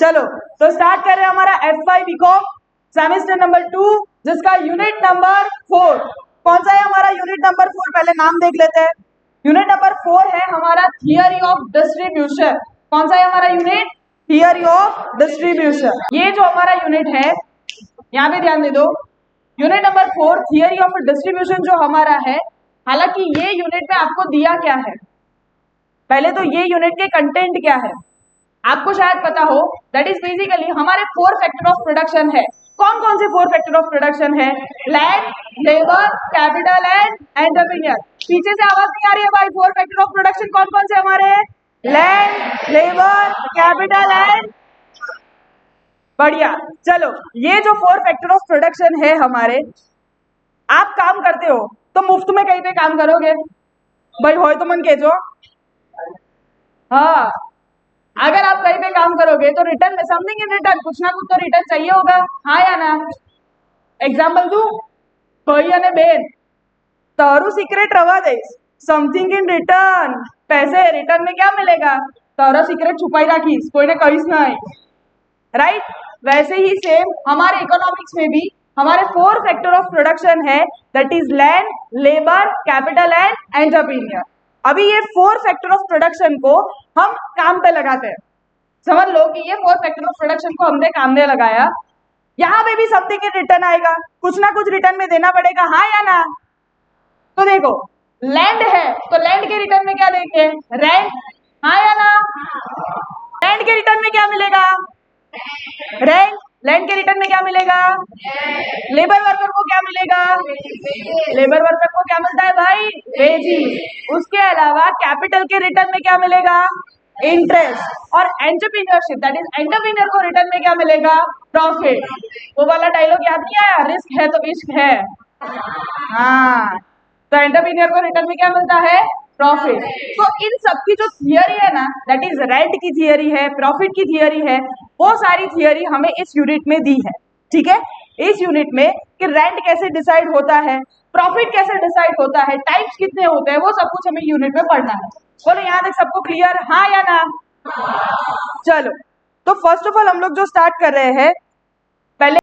चलो तो स्टार्ट कर रहे हैं हमारा F5 बीकॉम सेमेस्टर नंबर 2 जिसका यूनिट नंबर 4। कौन सा है हमारा यूनिट नंबर 4? पहले नाम देख लेते हैं। यूनिट नंबर 4 है हमारा थियरी ऑफ डिस्ट्रीब्यूशन। कौन सा है हमारा यूनिट? Theory of distribution. ये जो हमारा यूनिट है, यहाँ पे ध्यान दे दो, unit number 4 theory of distribution जो हमारा है, हालांकि ये यूनिट में आपको दिया क्या है, पहले तो ये यूनिट के कंटेंट क्या है आपको शायद पता हो। दैट इज बेसिकली हमारे 4 फैक्टर ऑफ प्रोडक्शन है। कौन कौन से 4 फैक्टर ऑफ प्रोडक्शन है? Land, labour, capital and entrepreneur. पीछे से आवाज नहीं आ रही है भाई? 4 फैक्टर ऑफ प्रोडक्शन कौन कौन से हमारे? लैंड, लेबर, कैपिटल एंड, बढ़िया। चलो ये जो 4 फैक्टर ऑफ प्रोडक्शन है हमारे, आप काम करते हो तो मुफ्त में कहीं पे काम करोगे भाई? हो तो मन के जो हाँ, अगर आप कहीं पे काम करोगे तो रिटर्न में समथिंग इन रिटर्न, कुछ ना कुछ तो रिटर्न चाहिए होगा, हाँ या ना? एग्जाम्पल दू, कोई ने बेन तारू सीक्रेट रवा दे, समथिंग इन रिटर्न, पैसे रिटर्न में क्या मिलेगा? तारा सीक्रेट छुपाई राखी, कोई ने कहीं नहीं, राइट? वैसे ही सेम हमारे इकोनॉमिक्स में भी हमारे 4 फैक्टर ऑफ प्रोडक्शन है, that is land, labour, capital and entrepreneur. अभी ये 4 फैक्टर ऑफ प्रोडक्शन को हम काम पे लगाते हैं। समझ लो कि ये 4 फैक्टर ऑफ प्रोडक्शन को हमने काम में लगाया, यहाँ पे भी समथिंग इन रिटर्न आएगा, कुछ ना कुछ रिटर्न में देना पड़ेगा, हाँ या ना? तो देखो लैंड है तो लैंड के रिटर्न में क्या देंगे? रेंट, हाँ या ना? लैंड के रिटर्न में क्या मिलेगा? रेंट। लैंड के रिटर्न में क्या मिलेगा? लेबर वर्कर को क्या मिलेगा? लेबर वर्कर को क्या मिलता है भाई? वेजेस। उसके अलावा कैपिटल के रिटर्न में क्या मिलेगा? इंटरेस्ट। और एंटरप्रेन्योरशिप दैट इज एंटरप्रेन्योर को रिटर्न में क्या मिलेगा? प्रॉफिट। वो वाला डायलॉग याद नहीं आया? रिस्क है तो इश्क है। हाँ, तो एंटरप्रेन्योर को रिटर्न में क्या मिलता है? प्रॉफिट। तो इन सब की जो थियरी है ना, दैट इज रेंट की थियरी है, प्रॉफिट की थियरी है, वो सारी थियरी हमें इस यूनिट में दी है। ठीक है, इस यूनिट में कि रेंट कैसे डिसाइड होता है, प्रॉफिट कैसे डिसाइड होता है, टाइप्स कितने होते हैं, वो सब कुछ हमें यूनिट में पढ़ना है। बोलो यहाँ तक सबको क्लियर, हाँ या ना? चलो तो फर्स्ट ऑफ ऑल हम लोग जो स्टार्ट कर रहे हैं, पहले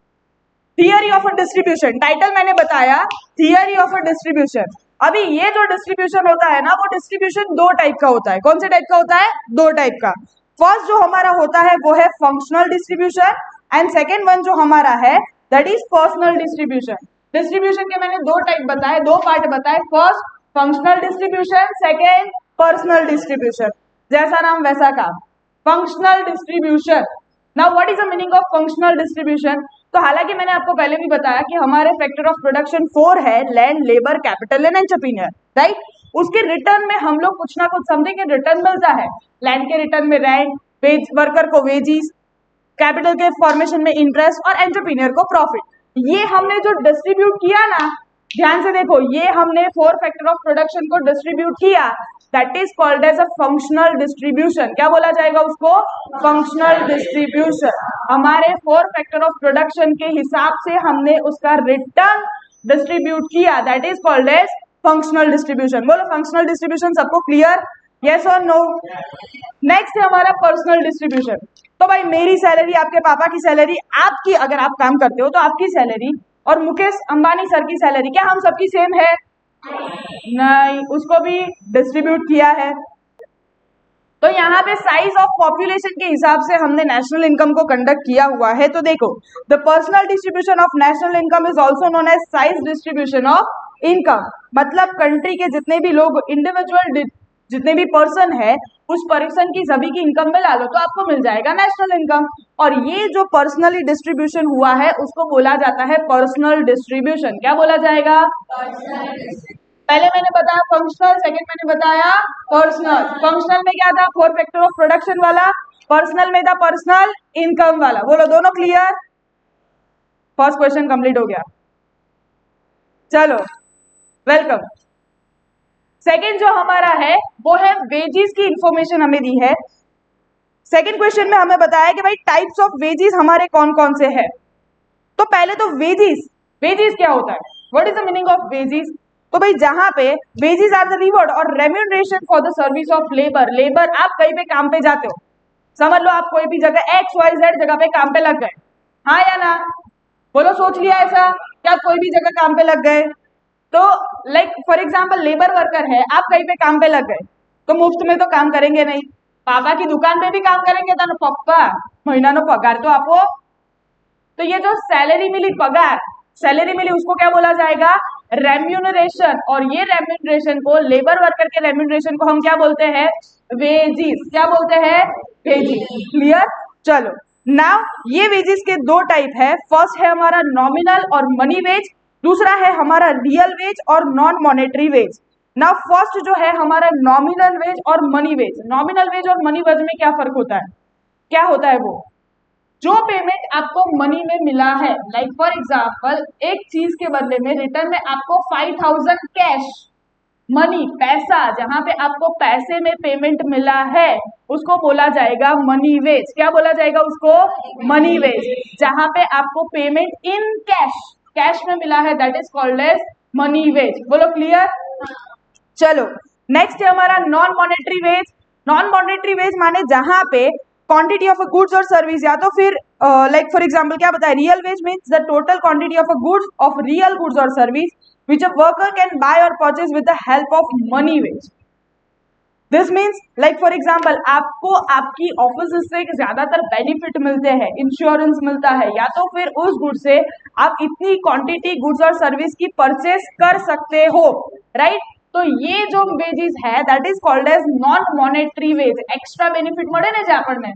theory of a distribution. Title मैंने बताया थियरी ऑफ अ डिस्ट्रीब्यूशन। अभी ये जो डिस्ट्रीब्यूशन होता है ना, वो डिस्ट्रीब्यूशन 2 टाइप का होता है। कौन से टाइप का होता है? 2 टाइप का। फर्स्ट जो हमारा होता है वो है functional distribution and second one जो हमारा है that is personal distribution. Distribution के मैंने 2 टाइप बताए, 2 पार्ट बताए। First functional distribution, second personal distribution. जैसा नाम वैसा काम, functional distribution. Now what is the meaning of functional distribution? तो हालांकि मैंने आपको पहले भी बताया कि हमारे फैक्टर ऑफ प्रोडक्शन 4 है, land, labour, capital and entrepreneur, right? उसके रिटर्न में हम लोग कुछ ना कुछ समथिंग इन रिटर्न मिलता है। लैंड के रिटर्न में रेंट, वेज वर्कर को वेजीज, कैपिटल के फॉर्मेशन में इंटरेस्ट और एंटरप्रेन्योर को प्रॉफिट। ये हमने जो डिस्ट्रीब्यूट किया ना, ध्यान से देखो, ये हमने 4 फैक्टर ऑफ प्रोडक्शन को डिस्ट्रीब्यूट किया, that is called as a functional distribution. क्या बोला जाएगा उसको? Functional distribution. हमारे 4 फैक्टर ऑफ प्रोडक्शन के हिसाब से हमने उसका रिटर्न डिस्ट्रीब्यूट किया, that is called as functional distribution. बोलो फंक्शनल डिस्ट्रीब्यूशन सबको क्लियर? यस और नो? नेक्स्ट है हमारा पर्सनल डिस्ट्रीब्यूशन। तो भाई मेरी सैलरी, आपके पापा की सैलरी, आपकी, अगर आप काम करते हो तो आपकी सैलरी और मुकेश अंबानी सर की सैलरी क्या हम सबकी सेम है? नहीं, उसको भी डिस्ट्रीब्यूट किया है। तो यहाँ पे साइज ऑफ पॉपुलेशन के हिसाब से हमने नेशनल इनकम को कंडक्ट किया हुआ है। तो देखो, the personal distribution of national income is also known as size distribution of income. मतलब कंट्री के जितने भी लोग, इंडिविजुअल जितने भी पर्सन है, उस पर्सन की सभी की इनकम मिला लो तो आपको मिल जाएगा नेशनल इनकम। और ये जो पर्सनली डिस्ट्रीब्यूशन हुआ है उसको बोला जाता है पर्सनल डिस्ट्रीब्यूशन। क्या बोला जाएगा? पहले मैंने बताया फंक्शनल, सेकंड मैंने बताया पर्सनल। फंक्शनल में क्या था? 4 फैक्टर ऑफ प्रोडक्शन वाला। पर्सनल में था पर्सनल इनकम वाला। बोलो दोनों क्लियर? फर्स्ट क्वेश्चन कंप्लीट हो गया। चलो वेलकम। सेकेंड जो हमारा है वो है वेजेस की इंफॉर्मेशन हमें दी है। सेकेंड क्वेश्चन में हमें बताया कि भाई टाइप्स ऑफ वेजेस हमारे कौन कौन से हैं। तो पहले तो वेजेस, वेजेस क्या होता है? What is the meaning of wages? तो भाई जहां पे वेजेस आर द रिवॉर्ड और remuneration for the service of labour. Labour, आप कहीं पे काम पे जाते हो, समझ लो आप कोई भी जगह XYZ जगह पे काम पे लग गए, हाँ या ना? बोलो, सोच लिया ऐसा क्या आप कोई भी जगह काम पे लग गए? तो like for example labour worker है, आप कहीं पे काम पे लग गए तो मुफ्त में तो काम करेंगे नहीं, पापा की दुकान पे भी काम करेंगे तो पप्पा महीना नो पगार तो आपको। तो ये जो सैलरी मिली, पगार सैलरी मिली, उसको क्या बोला जाएगा? रेम्यूनरेशन। और ये रेम्यूनरेशन को, लेबर वर्कर के रेम्यूनरेशन को हम क्या बोलते हैं? वेजिस। क्या बोलते हैं? वेजिस। क्लियर? चलो नाउ ये वेजिस के दो टाइप है। फर्स्ट है हमारा नॉमिनल और मनी वेज, दूसरा है हमारा रियल वेज और non monetary wage. Now first जो है हमारा नॉमिनल वेज और मनी वेज। नॉमिनल वेज और मनी वेज में क्या फर्क होता है? क्या होता है वो? जो पेमेंट आपको मनी में मिला है, लाइक फॉर एग्जाम्पल एक चीज के बदले में रिटर्न में आपको 5000 कैश मनी, पैसा, जहां पे आपको पैसे में पेमेंट मिला है उसको बोला जाएगा मनी वेज। क्या बोला जाएगा उसको? Money wage. जहां पे आपको पेमेंट इन कैश, कैश में मिला है, that is called as money wage. बोलो क्लियर? चलो नेक्स्ट है हमारा non monetary wage. Non monetary wage माने जहां पे क्वांटिटी ऑफ अ गुड्स और सर्विस, या तो फिर लाइक फॉर एग्जांपल क्या बताया, real wage means the total quantity of a goods, of real goods और service which a worker can buy or purchase with the help of money wage. This means like for example आपको आपकी office से ज्यादातर benefit मिलते हैं, insurance मिलता है, या तो फिर उस गुड्स से आप इतनी क्वांटिटी गुड्स और सर्विस की परचेस कर सकते हो, राइट? तो ये जो वेजेस है that is called as non monetary wage. Extra benefit મળે ને જે આપણને,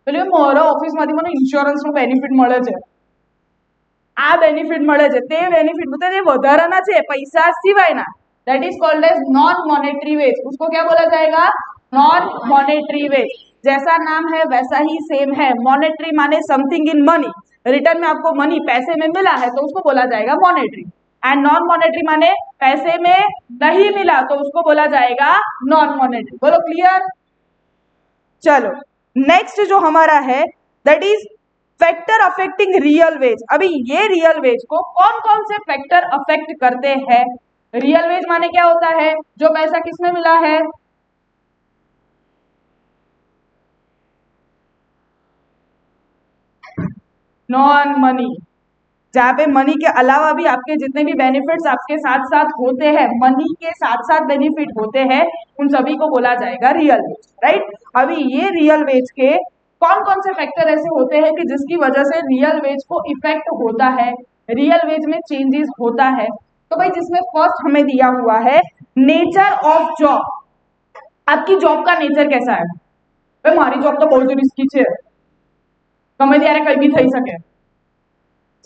પેલું મારા ઓફિસ માંથી મને ઇન્સ્યોરન્સ નો બેનિફિટ મળે છે, આ બેનિફિટ મળે છે, તે બેનિફિટ मतलब ये વધારાના છે પૈસા સિવાયના, that is called as non monetary wage. उसको क्या बोला जाएगा? Non monetary wage. जैसा नाम है वैसा ही सेम है। मॉनेटरी माने समथिंग इन मनी, रिटर्न में आपको मनी पैसे में मिला है तो उसको बोला जाएगा मॉनेटरी। एंड नॉन मॉनेटरी माने पैसे में नहीं मिला तो उसको बोला जाएगा नॉन मॉनेटरी। बोलो क्लियर? चलो नेक्स्ट जो हमारा है that is factor affecting real veg. अभी ये रियल वेज को कौन कौन से फैक्टर अफेक्ट करते हैं? रियल वेज माने क्या होता है? जो पैसा किसमें मिला है? नॉन मनी, जहां पे मनी के अलावा भी आपके जितने भी बेनिफिट्स आपके साथ साथ होते हैं, मनी के साथ साथ बेनिफिट होते हैं, उन सभी को बोला जाएगा रियल वेज, राइट? अभी ये रियल वेज के कौन कौन से फैक्टर ऐसे होते हैं कि जिसकी वजह से रियल वेज को इफेक्ट होता है, रियल वेज में चेंजेस होता है? तो भाई जिसमें फर्स्ट हमें दिया हुआ है नेचर ऑफ जॉब। आपकी जॉब का नेचर कैसा है? भाई मारी जॉब तो बहुत रिस्की है, गमे त्यारे कहीं भी थई सके।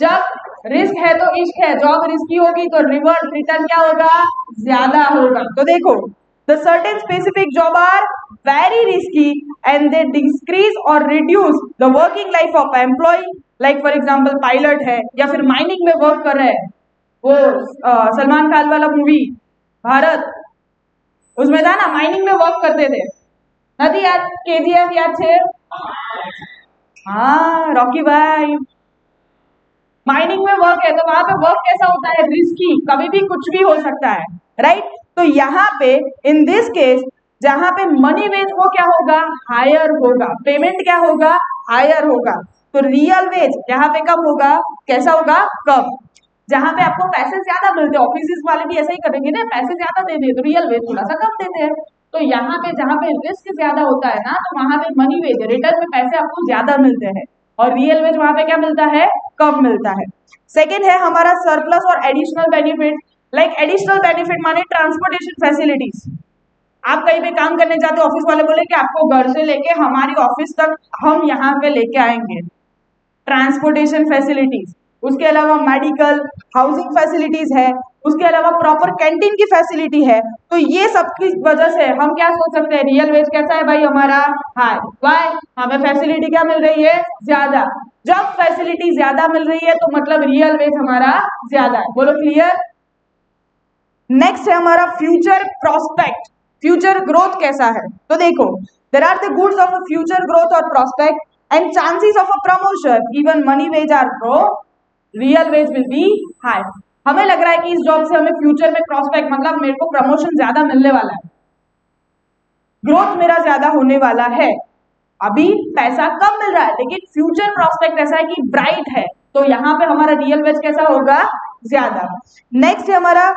जब रिस्क है तो इश्क है, जॉब रिस्की होगी तो रिवर्स रिटर्न क्या होगा? ज्यादा होगा। तो देखो the certain specific job are very risky and they decrease or reduce the working life of employee, like for example pilot है या फिर माइनिंग में वर्क कर रहे हैं, वो सलमान खान वाला मूवी भारत, उसमें था ना माइनिंग में वर्क करते थे, नहीं याद? KGF याद छे? हाँ रॉकी भाई, माइनिंग में वर्क है तो वहां पे वर्क कैसा होता है? रिस्की, कभी भी कुछ भी हो सकता है, राइट? तो यहाँ पे इन दिस केस जहां पे मनी वेज वो क्या होगा? हायर होगा। पेमेंट क्या होगा? हायर होगा। तो रियल वेज यहाँ पे कम होगा। कैसा होगा? कम। जहां पे आपको पैसे ज्यादा मिलते हैं, ऑफिस वाले भी ऐसा ही करेंगे ना, पैसे ज्यादा दे दे तो रियल वेज थोड़ा सा कम देते हैं। तो यहाँ पे जहां पे रिस्क ज्यादा होता है ना, तो वहां पे मनी वेज रिटर्न में पैसे आपको ज्यादा मिलते हैं, और रियल वेज वहां पे क्या मिलता है? कम मिलता है। सेकेंड है हमारा सरप्लस और additional benefit. Like additional benefit माने ट्रांसपोर्टेशन फैसिलिटीज। आप कहीं पे काम करने जाते हो, ऑफिस वाले बोले कि आपको घर से लेके हमारी ऑफिस तक हम यहाँ पे लेके आएंगे, ट्रांसपोर्टेशन फैसिलिटीज। उसके अलावा मेडिकल, हाउसिंग फैसिलिटीज है, उसके अलावा प्रॉपर कैंटीन की फैसिलिटी है। तो ये सब की वजह से हम क्या सोच सकते हैं? रियल वेज कैसा है भाई हमारा? हाई। वाई? हमें फैसिलिटी क्या मिल रही है? ज्यादा। जब फैसिलिटी ज्यादा मिल रही है तो मतलब रियल वेज हमारा ज्यादा है। बोलो क्लियर? नेक्स्ट है हमारा फ्यूचर प्रोस्पेक्ट। फ्यूचर ग्रोथ कैसा है? तो देखो there are the goods of a future growth और prospect and chances of a promotion, even money wage are low, real wage will be high. हमें लग रहा है कि इस जॉब से हमें फ्यूचर में प्रोस्पेक्ट मतलब मेरे को प्रमोशन ज्यादा मिलने वाला है, ग्रोथ मेरा ज्यादा होने वाला है, अभी पैसा कम मिल रहा है लेकिन फ्यूचर प्रोस्पेक्ट ऐसा है कि ब्राइट है, तो यहाँ पे हमारा रियल वेज कैसा होगा, ज्यादा। नेक्स्ट है हमारा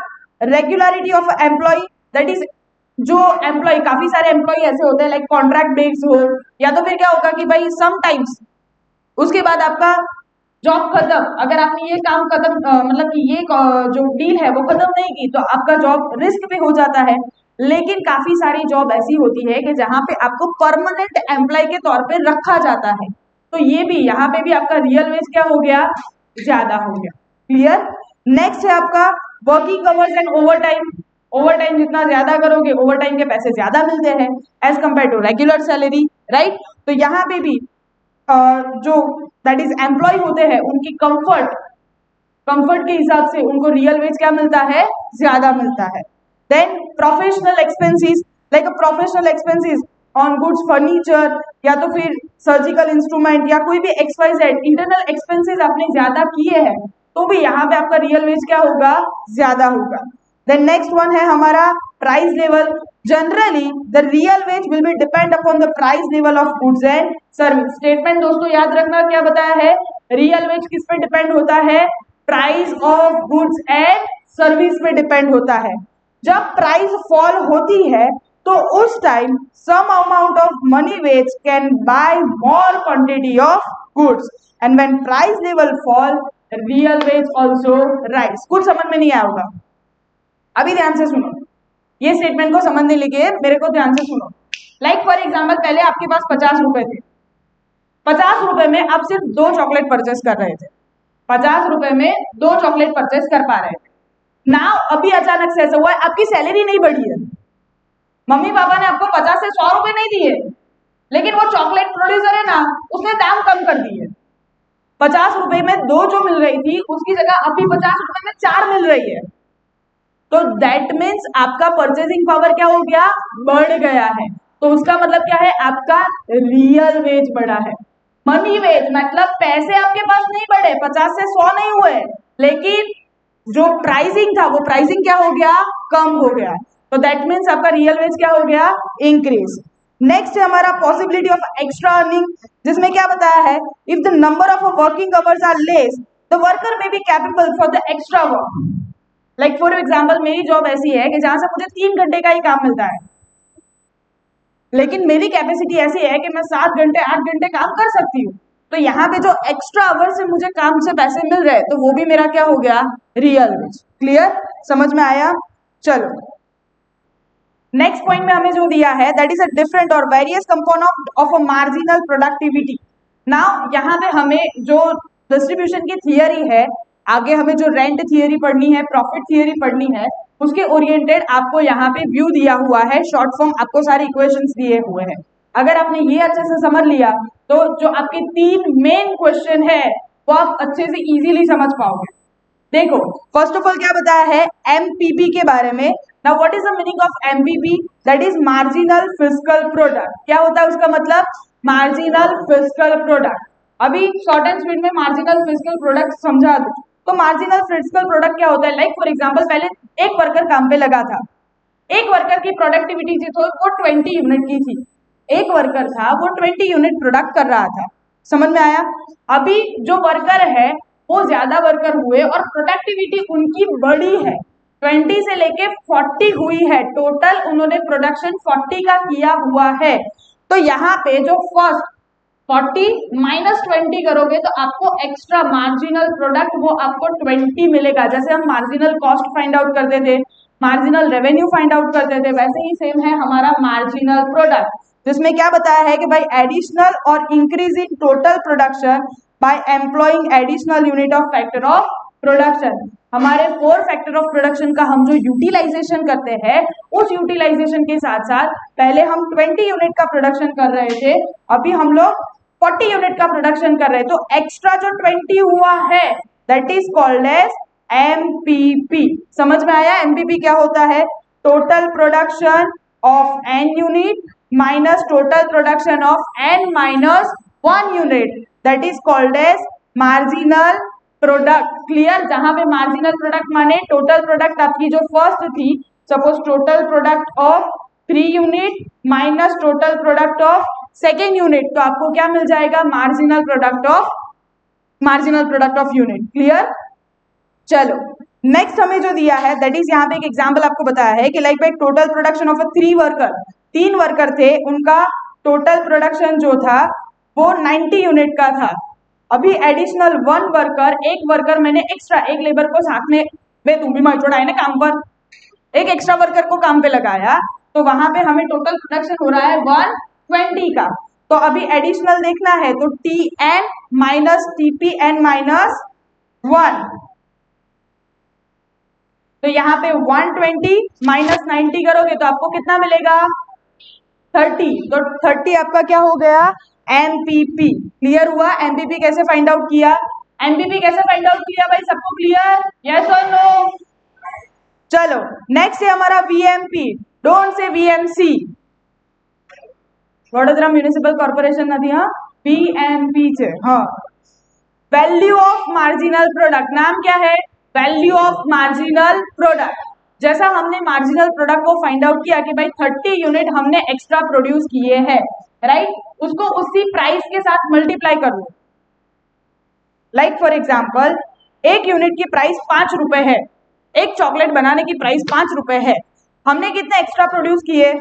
regularity of employ, that is जो एम्प्लॉय, काफी सारे एम्प्लॉय ऐसे होते हैं लाइक कॉन्ट्रैक्ट बेस्ड हो, या तो फिर क्या होगा कि भाई समटाइम्स उसके बाद आपका जॉब खत्म, अगर आपने ये काम खत्म मतलब कि ये जो डील है वो खत्म नहीं की तो आपका जॉब रिस्क पे हो जाता है। लेकिन काफी सारी जॉब ऐसी होती है कि जहां पे आपको परमानेंट एम्प्लॉय के तौर पे रखा जाता है, तो ये भी यहाँ पे भी आपका रियल वेज क्या हो गया, ज्यादा हो गया। क्लियर। नेक्स्ट है आपका working hours and over time. Over time जितना ज्यादा करोगे ओवर टाइम के पैसे ज्यादा मिलते हैं as compare to regular salary, right. तो यहाँ पे भी जो दैट इज एम्प्लॉय होते हैं उनकी कंफर्ट के हिसाब से उनको रियल वेज क्या मिलता है, ज्यादा मिलता है। Then professional expenses, like professional expenses on goods furniture, या तो फिर सर्जिकल इंस्ट्रूमेंट या कोई भी XYZ इंटरनल एक्सपेंसेस आपने ज्यादा किए हैं तो भी यहाँ पे आपका रियल वेज क्या होगा, ज्यादा होगा। देन नेक्स्ट वन है हमारा price level. Generally the real wage will B depend upon the price level of goods and service. Statement दोस्तों याद रखना क्या बताया है, रियल वेज किस पे डिपेंड होता है, price of goods and service पे डिपेंड होता है। जब प्राइस फॉल होती है तो उस time some amount of money wage can buy more quantity of goods and when price level fall real wage also rise. कुछ समझ में नहीं आया होगा, अभी ध्यान से सुनो, ये स्टेटमेंट को समझने लगे मेरे को ध्यान से सुनो। लाइक फॉर एग्जाम्पल पहले आपके पास 50 रुपए थे, 50 रुपए में आप सिर्फ 2 चॉकलेट परचेस कर रहे थे, 50 रुपए में 2 चॉकलेट परचेस कर पा रहे थे ना। अभी अचानक से ऐसा हुआ है आपकी सैलरी नहीं बढ़ी है, मम्मी पापा ने आपको 50 से 100 रुपए नहीं दिए, लेकिन वो चॉकलेट प्रोड्यूसर है ना उसने दाम कम कर दिए, 50 रुपए में 2 जो मिल रही थी उसकी जगह अभी 50 रुपए में 4 मिल रही है, तो दैट मीन्स आपका परचेसिंग पावर क्या हो गया, बढ़ गया है। तो उसका मतलब क्या है, आपका रियल वेज बढ़ा है। मनी वेज मतलब पैसे आपके पास नहीं बढ़े, 50 से 100 नहीं हुए, लेकिन जो प्राइसिंग था वो प्राइसिंग क्या हो गया, कम हो गया। तो दैट मीन्स आपका रियल वेज क्या हो गया, इंक्रीज। नेक्स्ट है हमारा पॉसिबिलिटी ऑफ एक्स्ट्रा अर्निंग, जिसमें क्या बताया है, if the number of working hours are less the worker may be capable for the extra work. Like for example मेरी जॉब ऐसी है कि जहां से मुझे 3 घंटे का ही काम मिलता है, लेकिन मेरी कैपेसिटी ऐसी है कि मैं 7 घंटे 8 घंटे काम कर सकती हूँ, तो यहाँ पे जो एक्स्ट्रा आवर से मुझे काम से पैसे मिल रहे हैं तो वो भी मेरा क्या हो गया, रियल वेज। क्लियर, समझ में आया। चलो नेक्स्ट पॉइंट में हमें जो दिया है दैट इज अ डिफरेंट और various component of a marginal productivity. Now यहाँ पे हमें जो डिस्ट्रीब्यूशन की थियरी है, आगे हमें जो रेंट थियरी पढ़नी है, प्रॉफिट थियरी पढ़नी है, उसके ओरिएंटेड आपको यहाँ पे व्यू दिया हुआ है, शॉर्ट फॉर्म आपको सारे इक्वेशंस दिए हुए हैं। अगर आपने ये अच्छे से समझ लिया तो जो आपके 3 मेन क्वेश्चन है वो आप अच्छे से इजीली समझ पाओगे। देखो फर्स्ट ऑफ ऑल क्या बताया है, एमपीपी के बारे में। Now what is the meaning of MPP, that is marginal fiscal product. क्या होता है उसका मतलब, मार्जिनल फिस्कल प्रोडक्ट। अभी शॉर्ट एंड स्वीट में मार्जिनल फिस्कल प्रोडक्ट समझा दो। तो मार्जिनल फिस्कल प्रोडक्ट क्या होता है, लाइक फॉर एग्जांपल पहले एक वर्कर काम पे लगा था, एक वर्कर की प्रोडक्टिविटी जो थी वो 20 यूनिट की थी, एक वर्कर था वो 20 यूनिट प्रोडक्ट कर रहा था, समझ में आया। अभी जो वर्कर है वो ज्यादा वर्कर हुए और प्रोडक्टिविटी उनकी बड़ी है, 20 से लेके 40 हुई है, टोटल उन्होंने प्रोडक्शन 40 का किया हुआ है। तो यहाँ पे जो फर्स्ट 40 माइनस 20 करोगे तो आपको एक्स्ट्रा मार्जिनल प्रोडक्ट वो आपको 20 मिलेगा। जैसे हम मार्जिनल कॉस्ट फाइंड आउट करते थे, मार्जिनल रेवेन्यू फाइंड आउट करते थे, वैसे ही सेम है हमारा मार्जिनल प्रोडक्ट, जिसमें क्या बताया है कि भाई एडिशनल और increase in total production by employing additional unit of factor of production. हमारे 4 फैक्टर ऑफ प्रोडक्शन का हम जो यूटिलाइजेशन करते हैं, उस यूटिलाइजेशन के साथ साथ पहले हम 20 यूनिट का प्रोडक्शन कर रहे थे, अभी हम लोग 40 यूनिट का प्रोडक्शन कर रहे हैं, तो एक्स्ट्रा जो 20 हुआ है that is called as MPP. समझ में आया, एमपीपी क्या होता है, total production of N unit minus total production of N minus 1 unit, that is called as marginal product. Clear, जहां पे मार्जिनल प्रोडक्ट माने टोटल प्रोडक्ट आपकी जो फर्स्ट थी, suppose total product of 3 unit minus total product of second unit, तो आपको क्या मिल जाएगा, marginal product of unit. Clear. चलो नेक्स्ट हमें जो दिया है दैट इज, यहाँ पे एक एग्जांपल आपको बताया है कि like by total production of 3 worker, 3 worker थे, उनका टोटल प्रोडक्शन जो था वो 90 यूनिट का था। अभी एडिशनल 1 वर्कर, एक वर्कर मैंने एक्स्ट्रा, एक लेबर को साथ में वे तुम भी मौजूद आए ना काम पर, एक एक्स्ट्रा वर्कर को काम पे लगाया, तो वहां पे हमें टोटल प्रोडक्शन हो रहा है 120 का। तो अभी एडिशनल देखना है तो TN माइनस TPN माइनस 1, तो यहाँ पे 120 माइनस 90 करोगे तो आपको कितना मिलेगा, 30। तो 30 आपका क्या हो गया, MPP। क्लियर हुआ। MPP कैसे फाइंड आउट किया, MPP कैसे फाइंड आउट किया भाई, सबको क्लियर, यस और नो। चलो नेक्स्ट है हमारा VMP, don't say VMC, Vadodara municipal corporation नदी, हाँ VMP છે। हाँ, वैल्यू ऑफ मार्जिनल प्रोडक्ट, नाम क्या है, वैल्यू ऑफ मार्जिनल प्रोडक्ट। जैसा हमने मार्जिनल प्रोडक्ट को फाइंड आउट किया कि भाई 30 यूनिट हमने एक्स्ट्रा प्रोड्यूस किए हैं, राइट, उसको उसी प्राइस के साथ मल्टीप्लाई कर लो। लाइक फॉर एग्जांपल, एक यूनिट की प्राइस 5 रुपए है, एक चॉकलेट बनाने की प्राइस 5 रुपए है, हमने कितने एक्स्ट्रा प्रोड्यूस किए,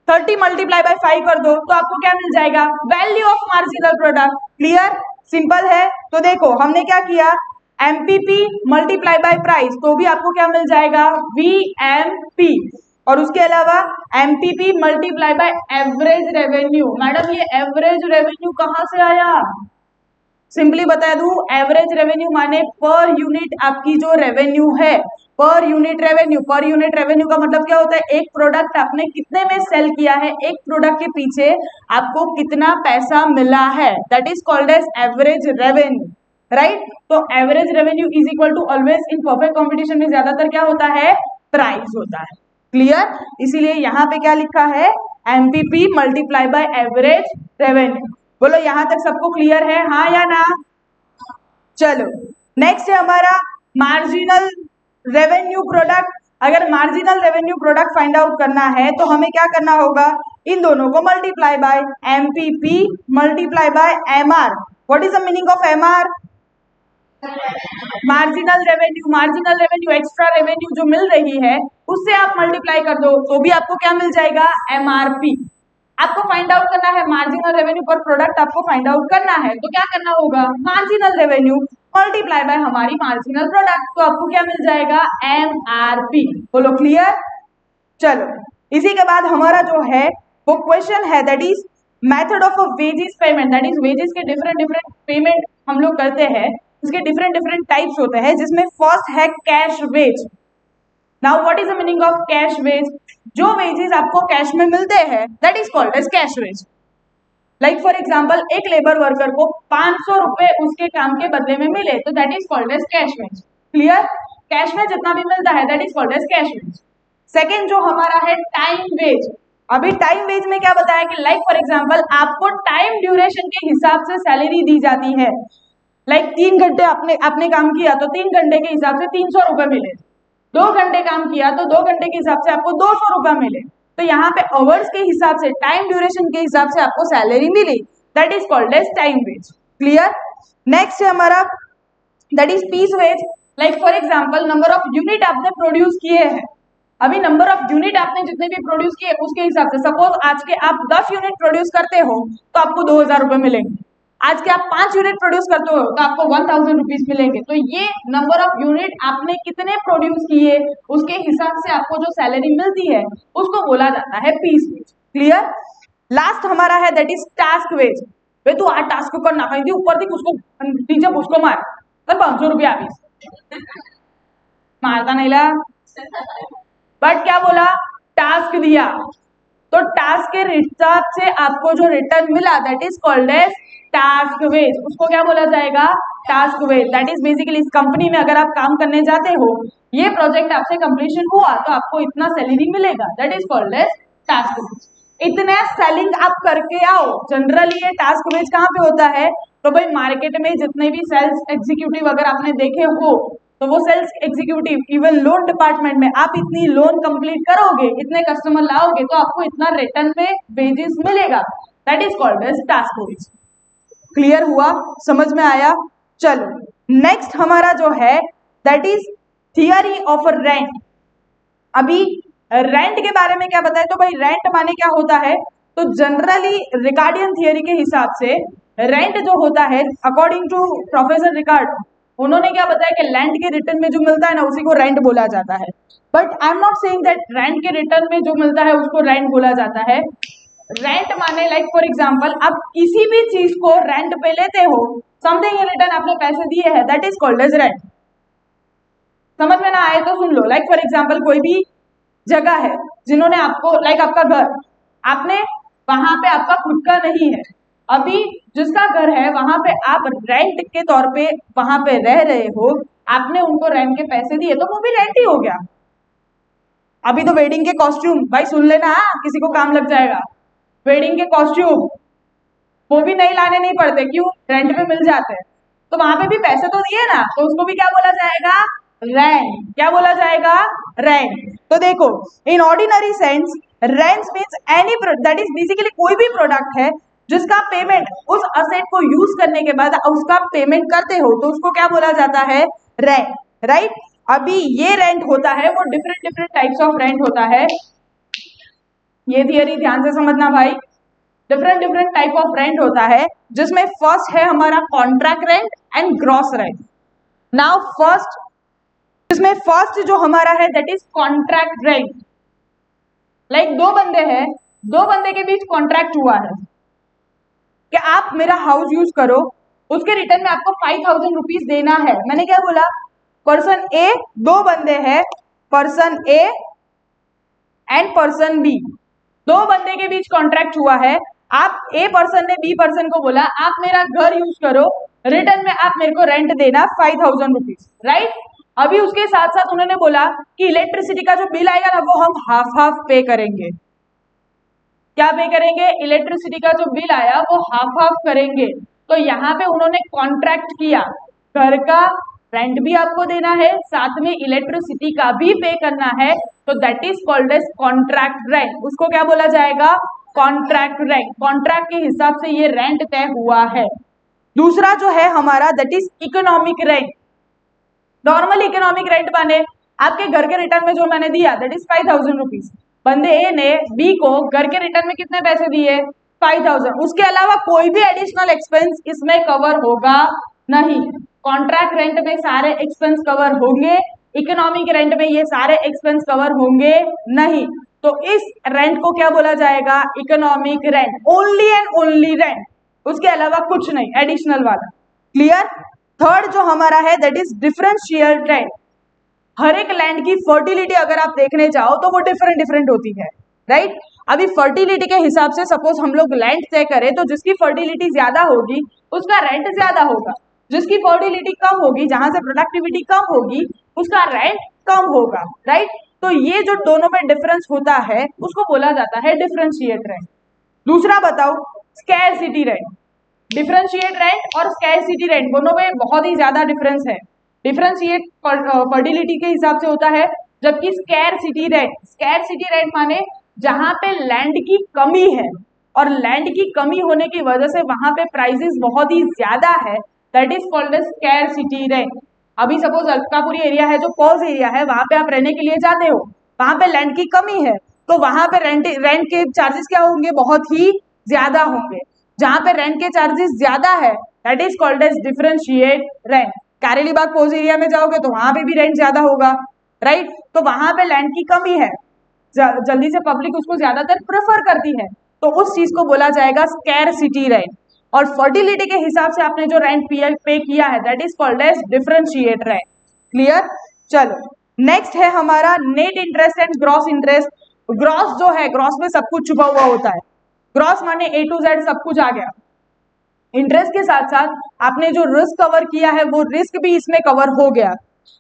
30 मल्टीप्लाई बाय 5 कर दो तो आपको क्या मिल जाएगा, value of marginal product. Clear, simple है। तो देखो हमने क्या किया, MPP मल्टीप्लाई बाय प्राइस, तो भी आपको क्या मिल जाएगा, VMP। और उसके अलावा MPP multiply by average revenue. Madam ये एवरेज रेवेन्यू कहाँ से आया, सिंपली बता दूं, एवरेज रेवेन्यू माने पर यूनिट आपकी जो रेवेन्यू है, per unit revenue. Per unit revenue का मतलब क्या होता है, एक प्रोडक्ट आपने कितने में सेल किया है, एक प्रोडक्ट के पीछे आपको कितना पैसा मिला है, that is called as average revenue, right. तो average revenue is equal to always, in perfect competition में ज्यादातर क्या होता है, प्राइस होता है। क्लियर, इसीलिए यहाँ पे क्या लिखा है, MPP multiply by average revenue. बोलो यहाँ तक सबको क्लियर है, हाँ या ना। चलो नेक्स्ट है हमारा मार्जिनल रेवेन्यू प्रोडक्ट। अगर marginal revenue product find out करना है तो हमें क्या करना होगा, इन दोनों को multiply by MPP multiply by MR। What is the meaning of MR, marginal revenue extra revenue जो मिल रही है उससे आप मल्टीप्लाई कर दो तो भी आपको क्या मिल जाएगा, MRP। आपको फाइंड आउट करना है मार्जिनल रेवेन्यू पर प्रोडक्ट, आपको फाइंड आउट करना है तो क्या करना होगा, मार्जिनल रेवेन्यू मल्टीप्लाई बाय हमारी मार्जिनल प्रोडक्ट, तो आपको क्या मिल जाएगा, MRP। बोलो क्लियर। चलो इसी के बाद हमारा जो है वो क्वेश्चन है that is method of wages payment, that is wages के डिफरेंट पेमेंट हम लोग करते हैं, इसके डिफरेंट टाइप्स होते हैं, जिसमें फर्स्ट है cash wage. Now what is the meaning of cash wage, जो वेजेस आपको कैश में मिलते हैं that is called as cash wage. Like for example, एक लेबर वर्कर को 500 रुपए उसके काम के बदले में मिले तो that is called as cash wage. Clear, cash में जितना भी मिलता है that is called as cash wage. Second जो हमारा है टाइम वेज। अभी टाइम वेज में क्या बताया कि लाइक फॉर एग्जांपल आपको टाइम ड्यूरेशन के हिसाब से सैलरी दी जाती है। लाइक 3 घंटे आपने काम किया तो 3 घंटे के हिसाब से 300 रुपए मिले, 2 घंटे काम किया तो 2 घंटे के हिसाब से आपको 200 रुपए मिले। तो यहाँ पे आवर्स के हिसाब से, टाइम ड्यूरेशन के हिसाब से आपको सैलरी मिली, that is called as time wage. Clear. Next है हमारा that is piece wage. Like for example number of unit आपने प्रोड्यूस किए हैं, अभी नंबर ऑफ यूनिट आपने जितने भी प्रोड्यूस किए उसके हिसाब से, सपोज आज के आप 10 यूनिट प्रोड्यूस करते हो तो आपको 2000 रुपए मिलेंगे, आज के आप 5 यूनिट प्रोड्यूस करते हो तो आपको 1000 रुपीज मिलेंगे। तो ये नंबर ऑफ यूनिट आपने कितने प्रोड्यूस किए उसके हिसाब से आपको जो सैलरी मिलती है उसको बोला जाता है पीस वेज। क्लियर। लास्ट हमारा है दैट इज टास्क वेज। वे तू आ टास्क ऊपर ना कहीं ऊपर थी उसको नीचे उसको मार तो 500 रुपया आवीस मारता नहीं ला, बट क्या बोला, टास्क दिया तो टास्क के हिसाब से आपको जो रिटर्न मिला that is called as task wage. उसको क्या बोला जाएगा, task wage. That is basically इस कंपनी में अगर आप काम करने जाते हो, ये प्रोजेक्ट आपसे कंप्लीशन हुआ तो आपको इतना सैलरी मिलेगा, that is called as task wage. इतने सेलिंग आप करके आओ। जनरली ये टास्क वेज कहाँ पे होता है, तो भाई मार्केट में जितने भी सेल्स एग्जीक्यूटिव अगर आपने देखे हो तो वो sales executive even loan department में आप इतनी लोन कंप्लीट करोगे, इतने कस्टमर लाओगे तो आपको इतना रिटर्न में वेजेस मिलेगा। That is called as task force. Clear हुआ, समझ में आया? चलो नेक्स्ट हमारा जो है that is theory of rent. अभी रेंट के बारे में क्या बताए, तो भाई रेंट माने क्या होता है, तो जनरली रिकार्डियन थियरी के हिसाब से रेंट जो होता है अकॉर्डिंग टू प्रोफेसर रिकार्ड, उन्होंने क्या बताया कि लैंड के रिटर्न में जो मिलता है ना उसी को रेंट बोला जाता है। But I am not saying that rent के रिटर्न में जो मिलता है उसको रेंट बोला जाता है। रेंट माने लाइक फॉर एग्जांपल आप किसी भी चीज को रेंट पे लेते हो, समथिंग इन रिटर्न आपने पैसे दिए हैं, that is called as rent. समझ में ना आए तो सुन लो, लाइक फॉर एग्जांपल कोई भी जगह है जिन्होंने आपको लाइक आपका घर, आपने वहां पे आपका खुद का नहीं है, अभी जिसका घर है वहां पे आप रेंट के तौर पे वहां पे रह रहे हो, आपने उनको रेंट के पैसे दिए तो वो भी रेंट ही हो गया। अभी तो वेडिंग के कॉस्ट्यूम, भाई सुन लेना, किसी को काम लग जाएगा, वेडिंग के कॉस्ट्यूम वो भी नहीं लाने नहीं पड़ते, क्यों? रेंट पे मिल जाते हैं, तो वहां पे भी पैसे तो दिए ना, तो उसको भी क्या बोला जाएगा? रेंट। क्या बोला जाएगा? रेंट। तो देखो in ordinary sense rent means any that is basically कोई भी प्रोडक्ट है जिसका पेमेंट उस असेट को यूज करने के बाद उसका पेमेंट करते हो तो उसको क्या बोला जाता है? Rent, right. अभी ये रेंट होता है वो different different types of rent होता है, ये थियरी ध्यान से समझना भाई। Different different type of rent होता है, जिसमें फर्स्ट है हमारा contract rent and gross rent. Now first, इसमें फर्स्ट जो हमारा है that is contract rent. Like दो बंदे हैं, दो बंदे के बीच कॉन्ट्रैक्ट हुआ है कि आप मेरा हाउस यूज करो, उसके रिटर्न में आपको 5000 रुपीज देना है। मैंने क्या बोला? पर्सन ए, दो बंदे हैं, person A and person B, दो बंदे के बीच कॉन्ट्रैक्ट हुआ है। आप ए पर्सन ने बी पर्सन को बोला आप मेरा घर यूज करो, रिटर्न में आप मेरे को रेंट देना 5000 रुपीज, राइट। अभी उसके साथ साथ उन्होंने बोला कि इलेक्ट्रिसिटी का जो बिल आएगा ना वो हम हाफ हाफ पे करेंगे। क्या पे करेंगे? इलेक्ट्रिसिटी का जो बिल आया वो हाफ हाफ करेंगे। तो यहाँ पे उन्होंने कॉन्ट्रैक्ट किया, घर का रेंट भी आपको देना है, साथ में इलेक्ट्रिसिटी का भी पे करना है, तो that is called as contract rent. उसको क्या बोला जाएगा? Contract rent. कॉन्ट्रैक्ट के हिसाब से ये रेंट तय हुआ है। दूसरा जो है हमारा that is economic rent. Normal economic rent माने आपके घर के रिटर्न में जो मैंने दिया दैट इज 5000 रुपीज, बंदे ए ने बी को घर के रिटर्न में कितने पैसे दिए? 5000। उसके अलावा कोई भी एडिशनल एक्सपेंस इसमें कवर होगा नहीं। कॉन्ट्रैक्ट रेंट में सारे एक्सपेंस कवर होंगे, इकोनॉमिक रेंट में ये सारे एक्सपेंस कवर होंगे नहीं। तो इस रेंट को क्या बोला जाएगा? Economic rent. Only and only rent, उसके अलावा कुछ नहीं एडिशनल वाला। क्लियर? थर्ड जो हमारा है दैट इज डिफरेंशियल रेंट। हर एक लैंड की फर्टिलिटी अगर आप देखने जाओ तो वो डिफरेंट डिफरेंट होती है, राइट। अभी फर्टिलिटी के हिसाब से सपोज हम लोग लैंड तय करें तो जिसकी फर्टिलिटी ज्यादा होगी उसका रेंट ज्यादा होगा, जिसकी फर्टिलिटी कम होगी, जहां से प्रोडक्टिविटी कम होगी, उसका रेंट कम होगा, राइट। तो ये जो दोनों में डिफरेंस होता है उसको बोला जाता है डिफरेंशिएट रेंट। दूसरा बताओ, स्कैरसिटी रेंट। डिफरेंशिएट रेंट और स्कैरसिटी रेंट दोनों में बहुत ही ज्यादा डिफरेंस है। डिफरेंशिएट फर्टिलिटी के हिसाब से होता है, जबकि स्कैरसिटी रेंट माने जहां पे लैंड की कमी है और लैंड की कमी होने की वजह से वहां पे प्राइसेस बहुत ही ज्यादा है, that is called as scarcity rent. अभी सपोज अलकापुरी एरिया है जो पॉज एरिया है, वहां पे आप रहने के लिए जाते हो, वहां पे लैंड की कमी है तो वहां पे रेंट के चार्जेस क्या होंगे? बहुत ही ज्यादा होंगे। जहां पे रेंट के चार्जेस ज्यादा है that is called as differentiate rent. Karelibagh posh area में जाओगे तो वहां पे भी रेंट ज्यादा होगा, राइट। तो वहां पे लैंड की कमी है, जल्दी से पब्लिक उसको ज्यादातर प्रेफर करती है, तो उस चीज को बोला जाएगा स्कैरसिटी रेंट। और फर्टिलिटी के हिसाब से आपने जो रेंट पे किया है that is called as differentiate rent. Clear? चलो नेक्स्ट है हमारा net interest and gross interest. Gross जो है, ग्रॉस में सब कुछ छुपा हुआ होता है। ग्रॉस माने A to Z सब कुछ आ गया। इंटरेस्ट के साथ साथ आपने जो रिस्क कवर किया है वो रिस्क भी इसमें कवर हो गया।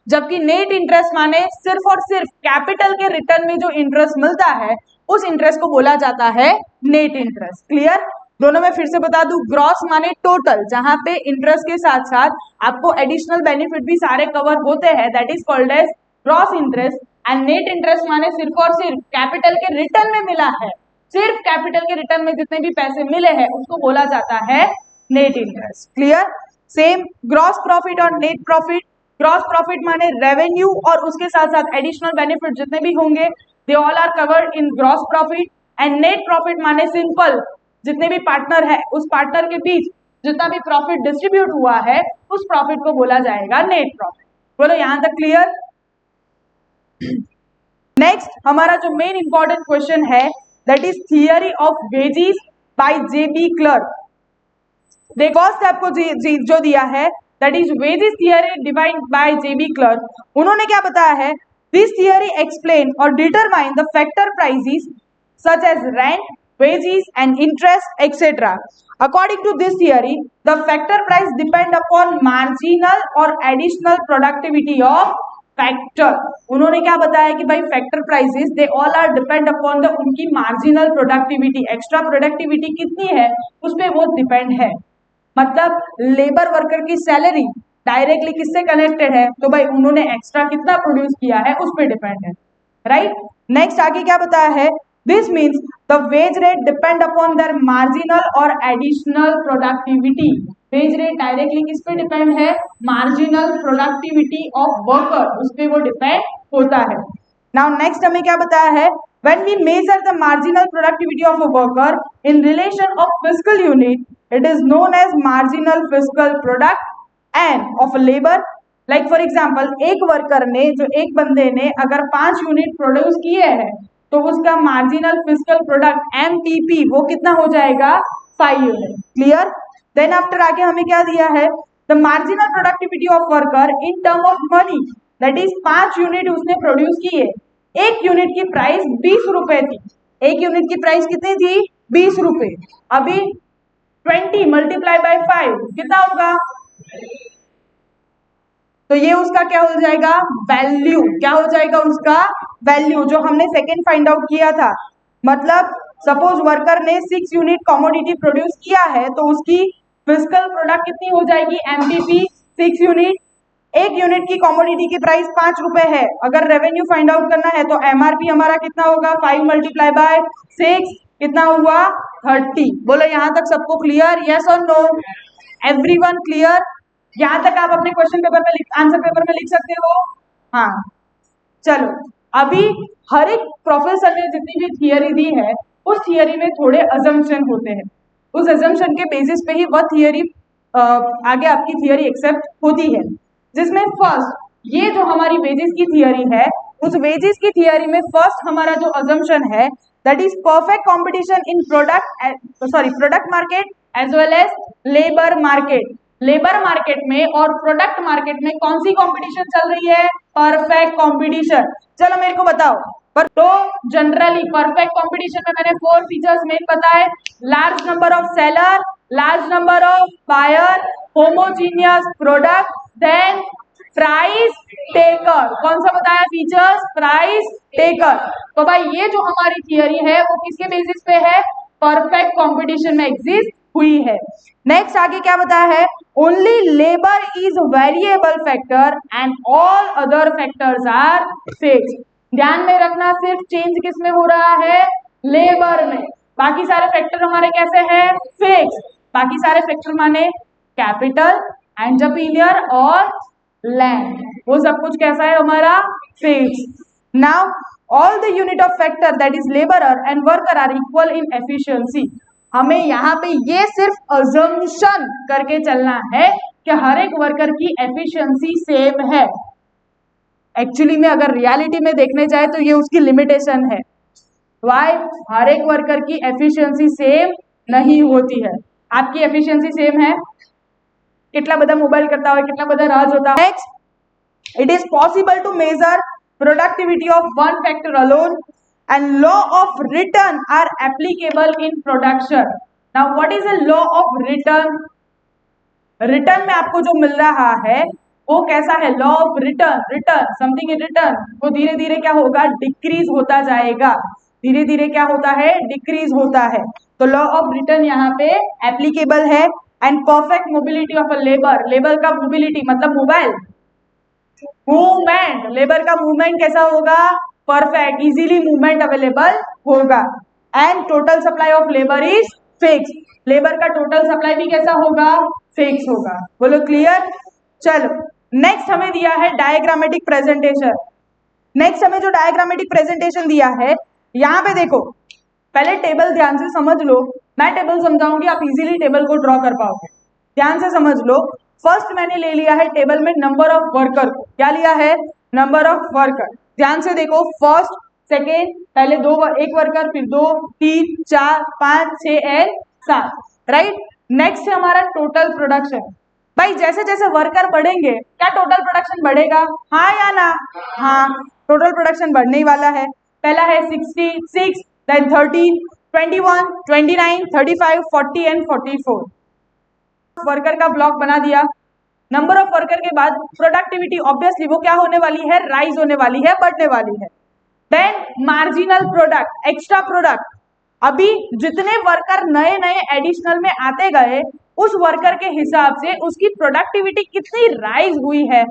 जबकि नेट इंटरेस्ट माने सिर्फ और सिर्फ कैपिटल के रिटर्न में जो इंटरेस्ट मिलता है उस इंटरेस्ट को बोला जाता है नेट इंटरेस्ट। क्लियर? दोनों में फिर से बता दूं, ग्रॉस माने टोटल, जहां पे इंटरेस्ट के साथ साथ आपको एडिशनल बेनिफिट भी सारे कवर होते हैं, that is called as gross interest. And net interest माने सिर्फ और सिर्फ कैपिटल के रिटर्न में मिला है, सिर्फ कैपिटल के रिटर्न में जितने भी पैसे मिले हैं उसको बोला जाता है net interest. Clear? Same gross profit और नेट प्रॉफिट। ग्रॉस प्रॉफिट माने रेवेन्यू और उसके साथ साथ एडिशनल बेनिफिट जितने भी होंगे they all are covered in gross profit. And net profit माने सिंपल जितने भी पार्टनर है उस पार्टनर के बीच जितना भी प्रॉफिट डिस्ट्रीब्यूट हुआ है उस प्रॉफिट को बोला जाएगा नेट प्रॉफिट। बोलो यहां तक क्लियर? नेक्स्ट हमारा जो मेन इंपॉर्टेंट क्वेश्चन है that is theory of wages by JB Clark. देखो फर्स्ट आपको जो दिया है that is wages theory defined by JB Clark. उन्होंने क्या बताया है? दिस थियरी एक्सप्लेन और determine the factor prices such as rent, wages and interest etc. According to this theory, the factor price depend upon marginal or additional productivity of factor. उन्होंने क्या बताया कि भाई factor prices they all are depend upon the उनकी marginal productivity, extra productivity कितनी है उस पे वो depend है। मतलब लेबर वर्कर की सैलरी डायरेक्टली किससे कनेक्टेड है? तो भाई उन्होंने एक्स्ट्रा कितना प्रोड्यूस किया है उस पर डिपेंड है, राइट? नेक्स्ट आगे क्या बताया है? This means the wage rate depend upon their marginal or additional productivity. Wage rate directly किस पे डिपेंड है? Marginal productivity of worker, उस पे वो डिपेंड होता है। Now next हमें क्या बताया है? When we measure the marginal productivity of a worker in relation of fiscal unit, it is known as marginal fiscal product and of a labor. Like for example, एक worker ने जो एक बंदे ने अगर 5 यूनिट प्रोड्यूस किए हैं तो उसका मार्जिनल फिजिकल प्रोडक्ट एमपीपी वो कितना हो जाएगा? 5 यूनिट। क्लियर? देन आफ्टर आगे हमें क्या दिया है? The marginal productivity of worker in term of money that is 5 unit उसने प्रोड्यूस किए, एक यूनिट की प्राइस 20 रुपए थी। एक यूनिट की प्राइस कितनी थी? 20 रुपए। अभी 20 मल्टीप्लाई बाय 5 कितना होगा? तो ये उसका क्या हो जाएगा? वैल्यू। क्या हो जाएगा उसका? वैल्यू, जो हमने सेकेंड फाइंड आउट किया था। मतलब सपोज वर्कर ने 6 यूनिट कमोडिटी प्रोड्यूस किया है तो उसकी फिजिकल प्रोडक्ट कितनी हो जाएगी? MPP 6 unit. एक यूनिट की कमोडिटी की प्राइस 5 रुपए है। अगर रेवेन्यू फाइंड आउट करना है तो एमआरपी हमारा कितना होगा? 5 मल्टीप्लाई बाय 6 कितना हुआ? 30। बोलो यहां तक सबको क्लियर? यस और नो? Everyone clear? यहां तक आप अपने क्वेश्चन पेपर में आंसर पेपर में लिख सकते हो? हाँ चलो, अभी हर एक प्रोफेसर ने जितनी भी थियरी दी है उस थियरी में थोड़े अजम्पशन होते हैं। उस अजम्पशन के बेसिस पे ही वह थियरी आगे आपकी थियरी एक्सेप्ट होती है। जिसमें फर्स्ट ये जो हमारी वेजेस की थियरी है उस वेजेस की थियरी में फर्स्ट हमारा जो अजम्पशन है that is perfect competition in product market as well as labour market. Labour market में और प्रोडक्ट मार्केट में कौन सी कंपटीशन चल रही है? Perfect competition. चलो मेरे को बताओ। पर तो जनरली परफेक्ट कंपटीशन में मैंने 4 फीचर्स मेन बताए। Large number of seller, large number of buyer, homogeneous product, then price taker. कौन सा बताया फीचर्स? Price taker. तो भाई ये जो हमारी थियरी है वो किसके बेसिस पे है? परफेक्ट कंपटीशन में एग्जिस्ट हुई है। नेक्स्ट आगे क्या बताया है? Only labour is variable factor and all other factors are fixed. ध्यान में रखना, सिर्फ चेंज किस में हो रहा है? लेबर में। बाकी सारे फैक्टर हमारे कैसे हैं? फिक्स। बाकी सारे फैक्टर माने कैपिटल, एंटरप्रेन्योर और लैंड, वो सब कुछ कैसा है हमारा? Fix. Now all the unit of factor that is labourer and worker are equal in efficiency. हमें यहाँ पे ये सिर्फ अजम्पशन करके चलना है कि हर एक वर्कर की एफिशिएंसी सेम है। एक्चुअली में अगर रियलिटी में देखने जाए तो ये उसकी लिमिटेशन है। वाई? हर एक वर्कर की एफिशिएंसी सेम नहीं होती है। आपकी एफिशिएंसी सेम है? कितना बड़ा मोबाइल करता है, कितना बड़ा राज होता है। Next, it is possible to measure productivity of one factor alone and law of return are applicable in production. Now what is a law of return? Return में आपको जो मिल रहा है वो कैसा है? Law of return. Return something in return वो धीरे धीरे क्या होगा? डिक्रीज होता जाएगा। धीरे धीरे क्या होता है? डिक्रीज होता है। तो लॉ ऑफ रिटर्न यहाँ पे एप्लीकेबल है। And perfect mobility of a labour, labour का मोबिलिटी मतलब मोबाइल मूवमेंट, लेबर का मूवमेंट कैसा होगा? परफेक्ट, इजीली मूवमेंट अवेलेबल होगा। And total supply of labour is fix. Labour का टोटल सप्लाई भी कैसा होगा, फिक्स होगा। बोलो क्लियर। चलो नेक्स्ट हमें दिया है डायग्रामेटिक प्रेजेंटेशन। नेक्स्ट हमें जो डायग्रामेटिक प्रेजेंटेशन दिया है, यहाँ पे देखो पहले टेबल ध्यान से समझ लो, मैं टेबल समझाऊंगी, आप इजीली टेबल को ड्रॉ कर पाओगे। ध्यान से समझ लो। फर्स्ट मैंने ले लिया है टेबल में नंबर ऑफ वर्कर को। क्या लिया है, नंबर ऑफ वर्कर। ध्यान से देखो, फर्स्ट सेकेंड, पहले एक वर्कर, फिर 2 3 4 5 6 एंड 7, राइट। नेक्स्ट है हमारा टोटल प्रोडक्शन। भाई जैसे जैसे वर्कर बढ़ेंगे क्या टोटल प्रोडक्शन बढ़ेगा, हाँ या ना, हाँ, टोटल प्रोडक्शन बढ़ने ही वाला है। पहला है 66, देन 13, 21, 29, 35, 40 एंड 44। वर्कर का ब्लॉक बना दिया। नंबर ऑफ वर्कर के बाद प्रोडक्टिविटी ऑब्वियसली वो क्या होने वाली है, राइज होने वाली है, बढ़ने वाली है। Then marginal product, extra product. अभी जितने वर्कर नए नए एडिशनल में आते गए, उस वर्कर के हिसाब से उसकी प्रोडक्टिविटी कितनी राइज हुई है।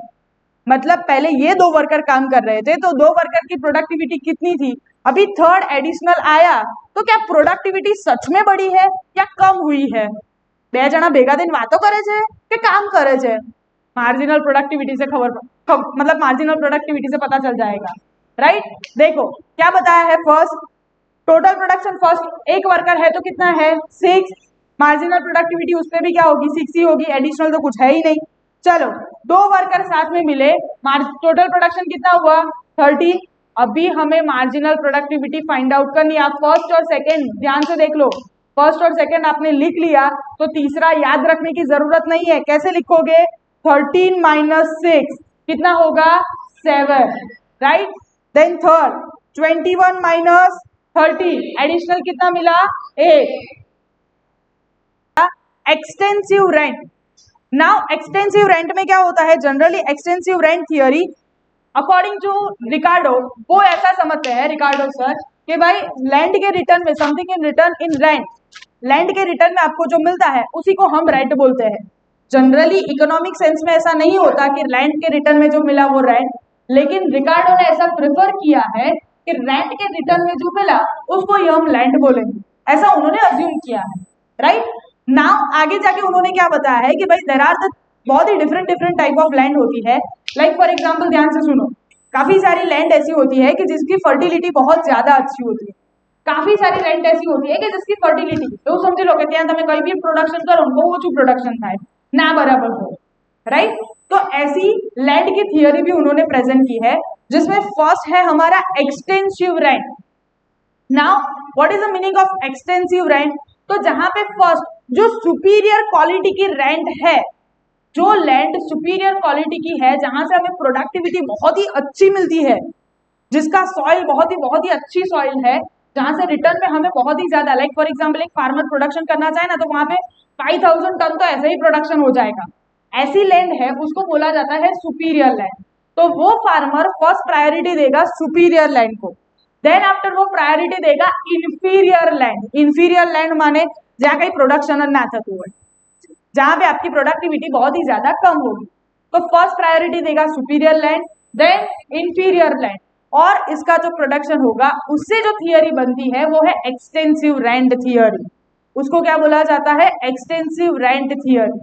मतलब पहले ये 2 वर्कर काम कर रहे थे तो 2 वर्कर की प्रोडक्टिविटी कितनी थी, अभी थर्ड एडिशनल आया तो क्या प्रोडक्टिविटी सच में बढ़ी है या कम हुई है। 2 जना भेगा दिन वातो करे छे के काम करे छे, मार्जिनल प्रोडक्टिविटी से मतलब मार्जिनल प्रोडक्टिविटी से पता चल जाएगा, राइट। देखो क्या बताया है, फर्स्ट टोटल प्रोडक्शन, फर्स्ट एक वर्कर है तो कितना है 6, मार्जिनल प्रोडक्टिविटी उस पर भी क्या होगी 6 ही होगी, एडिशनल तो कुछ है ही नहीं। चलो 2 वर्कर साथ में मिले, टोटल प्रोडक्शन कितना हुआ 30। अभी हमें मार्जिनल प्रोडक्टिविटी फाइंड आउट करनी है। आप फर्स्ट और सेकेंड ध्यान से देख लो, फर्स्ट और सेकेंड आपने लिख लिया तो तीसरा याद रखने की जरूरत नहीं है। कैसे लिखोगे, 13 - 6 कितना होगा 7, राइट। देन थर्ड 21 - 30 एडिशनल कितना मिला 8। Extensive rent. Now extensive rent में क्या होता है, generally extensive rent theory according to Ricardo, वो ऐसा समझते हैं रिकार्डो सर कि भाई लैंड के रिटर्न में something in return in rent, land के रिटर्न में आपको जो मिलता है उसी को हम रेंट बोलते हैं। जनरली इकोनॉमिक सेंस में ऐसा नहीं होता कि लैंड के रिटर्न में जो मिला वो रेंट, लेकिन रिकार्डो ने ऐसा प्रेफर किया है कि रेंट के रिटर्न में जो मिला उसको ही हम लैंड बोलेंगे, ऐसा उन्होंने अज्यूम किया है, राइट। नाउ आगे जाके उन्होंने क्या बताया है कि भाई देयर आर द बहुत ही डिफरेंट टाइप ऑफ लैंड होती है। लाइक फॉर एग्जांपल ध्यान से सुनो, काफी सारी लैंड ऐसी होती है कि जिसकी फर्टिलिटी बहुत ज्यादा अच्छी होती है, काफी सारी लैंड ऐसी होती है कि जिसकी फर्टिलिटी तो समझ लो कि ત્યાં તમે કોઈ भी પ્રોડક્શન કરો બહુ ઓછું પ્રોડક્શન થાય ના બરાબર हो, राइट। तो ऐसी लैंड की थियोरी भी उन्होंने प्रेजेंट की है, जिसमें फर्स्ट है हमारा extensive rent. Now what is the meaning of extensive rent, तो जहां पे फर्स्ट जो सुपीरियर क्वालिटी की रेंट है, जो लैंड सुपीरियर क्वालिटी की है, जहां से हमें प्रोडक्टिविटी बहुत ही अच्छी मिलती है, जिसका सॉइल बहुत ही अच्छी सॉइल है, जहां से रिटर्न में हमें बहुत ही ज्यादा, लाइक फॉर एग्जांपल एक फार्मर प्रोडक्शन करना चाहे ना तो वहां पे 5000 टन तो ऐसे ही प्रोडक्शन हो जाएगा, ऐसी लैंड है उसको बोला जाता है सुपीरियर लैंड। तो वो फार्मर फर्स्ट प्रायोरिटी देगा सुपीरियर लैंड को, देन आफ्टर वो प्रायोरिटी देगा इंफीरियर लैंड। इंफीरियर लैंड माने जहां कहीं प्रोडक्शन ना थતું હોય, जहां पे आपकी प्रोडक्टिविटी बहुत ही ज्यादा कम होगी, तो फर्स्ट प्रायोरिटी देगा superior land, then inferior land, और इसका जो प्रोडक्शन होगा उससे जो थियरी बनती है वो है एक्सटेंसिव रेंट थियरी। उसको क्या बोला जाता है, extensive rent theory.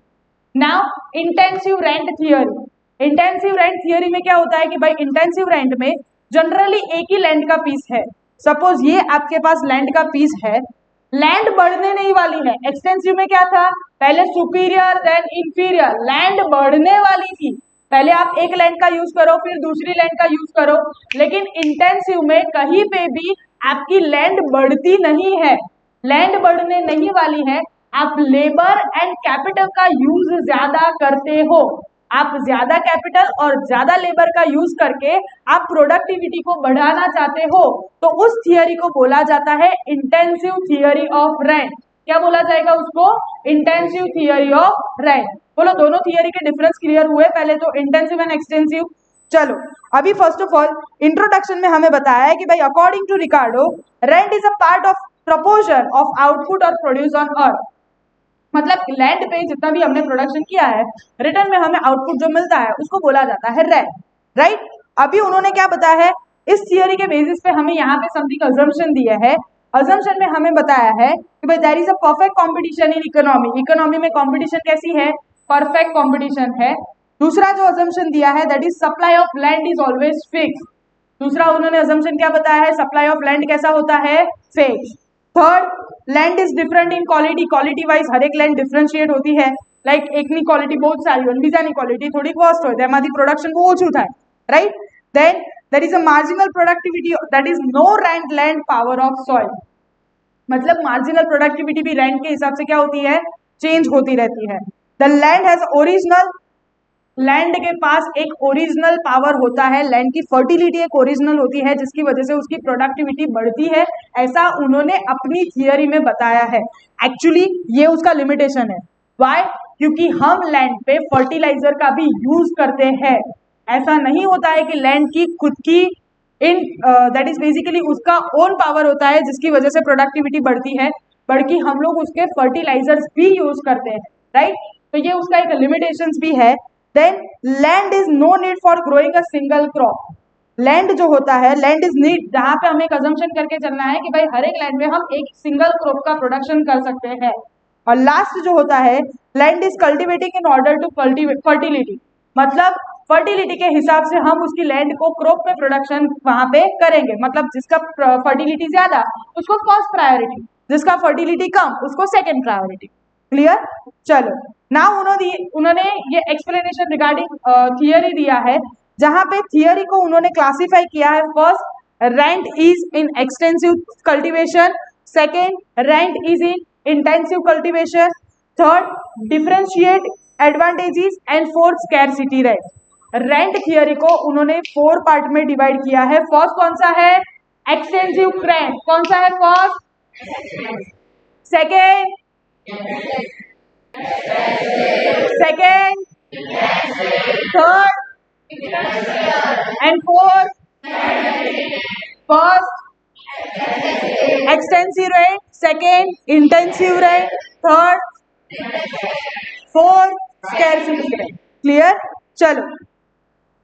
Now intensive rent theory, intensive rent theory में क्या होता है कि भाई इंटेंसिव रेंट में जनरली एक ही लैंड का पीस है। सपोज ये आपके पास लैंड का पीस है, लैंड बढ़ने नहीं वाली है। एक्सटेंसिव में क्या था, पहले सुपीरियर देन इंफीरियर, लैंड बढ़ने वाली थी, पहले आप एक लैंड का यूज करो फिर दूसरी लैंड का यूज करो, लेकिन इंटेंसिव में कहीं पे भी आपकी लैंड बढ़ती नहीं है, लैंड बढ़ने नहीं वाली है। आप लेबर एंड कैपिटल का यूज ज्यादा करते हो, आप ज्यादा कैपिटल और ज्यादा लेबर का यूज करके आप प्रोडक्टिविटी को बढ़ाना चाहते हो, तो उस थियरी को बोला जाता है इंटेंसिव थियरी ऑफ रेंट। क्या बोला जाएगा उसको, इंटेंसिव थियरी ऑफ रेंट। बोलो दोनों थियरी के डिफरेंस क्लियर हुए, पहले तो इंटेंसिव एंड एक्सटेंसिव। चलो अभी फर्स्ट ऑफ ऑल इंट्रोडक्शन में हमें बताया है कि भाई according to Ricardo rent is a part of proportion of output और प्रोड्यूस ऑन अर्थ। मतलब लैंड पे जितना भी हमने प्रोडक्शन किया है, रिटर्न में हमें आउटपुट जो मिलता है उसको बोला जाता है रेंट, राइट। अभी उन्होंने क्या बताया है, इस थियरी के बेसिस पे हमें यहाँ पे समथिंग अजम्पशन दिया है अजम्पशन में हमें बताया है कि भाई there is a perfect competition in economy, economy में कंपटीशन कैसी है, परफेक्ट कंपटीशन है। दूसरा जो अजम्पशन दिया है that is supply of land is always fix, दूसरा उन्होंने अजम्पशन क्या बताया है, सप्लाई ऑफ लैंड कैसा होता है, fix. Third land is different in quality, quality wise हर एक लैंड डिफरेंशिएट होती है, लाइक એકની ક્વોલિટી બહુ જ સારી હોય બીજાની ક્વોલિટી થોડી વર્સ્ટ હોય, તેમાંથી પ્રોડક્શન બહુ ઓછું થાય, right. Then there is a marginal productivity, that is no rent land power of soil, मतलब मार्जिनल प्रोडक्टिविटी भी रैंक के हिसाब से क्या होती है, चेंज होती रहती है। The land has original, land के पास एक ओरिजिनल पावर होता है, लैंड की फर्टिलिटी एक ओरिजिनल होती है जिसकी वजह से उसकी प्रोडक्टिविटी बढ़ती है, ऐसा उन्होंने अपनी थियरी में बताया है। एक्चुअली ये उसका लिमिटेशन है, व्हाई, क्योंकि हम लैंड पे फर्टिलाइजर का भी यूज करते हैं, ऐसा नहीं होता है कि लैंड की खुद की इन दैट इज बेसिकली उसका ओन पावर होता है जिसकी वजह से प्रोडक्टिविटी बढ़ती है, बल्कि हम लोग उसके फर्टिलाइजर्स भी यूज करते हैं, राइट। तो ये उसका एक लिमिटेशंस भी है। Then land is no need for growing a single crop, land जो होता है, लैंड इज नीड, जहां पे हमें एक अजम्पशन करके चलना है कि भाई हर एक लैंड में हम एक सिंगल क्रॉप का प्रोडक्शन कर सकते हैं। और लास्ट जो होता है, land is cultivating in order to cultivate fertility, मतलब फर्टिलिटी के हिसाब से हम उसकी लैंड को क्रॉप में प्रोडक्शन वहां पे करेंगे, मतलब जिसका फर्टिलिटी ज्यादा उसको फर्स्ट प्रायोरिटी, जिसका फर्टिलिटी कम उसको सेकंड प्रायोरिटी। क्लियर। चलो नाउ उन्होंने ये एक्सप्लेनेशन रिगार्डिंग थियरी दिया है, जहां पे थियरी को उन्होंने क्लासिफाई किया है, first rent is in extensive cultivation, second rent is in intensive cultivation, third differentiate advantages and fourth scarcity rent. Rent theory को उन्होंने 4 पार्ट में डिवाइड किया है। फर्स्ट कौन सा है, एक्सटेंसिव रेंट, कौन सा है first, second third and fourth. First extensive rent, second intensive rent, third fourth scarcity rent. Clear. चलो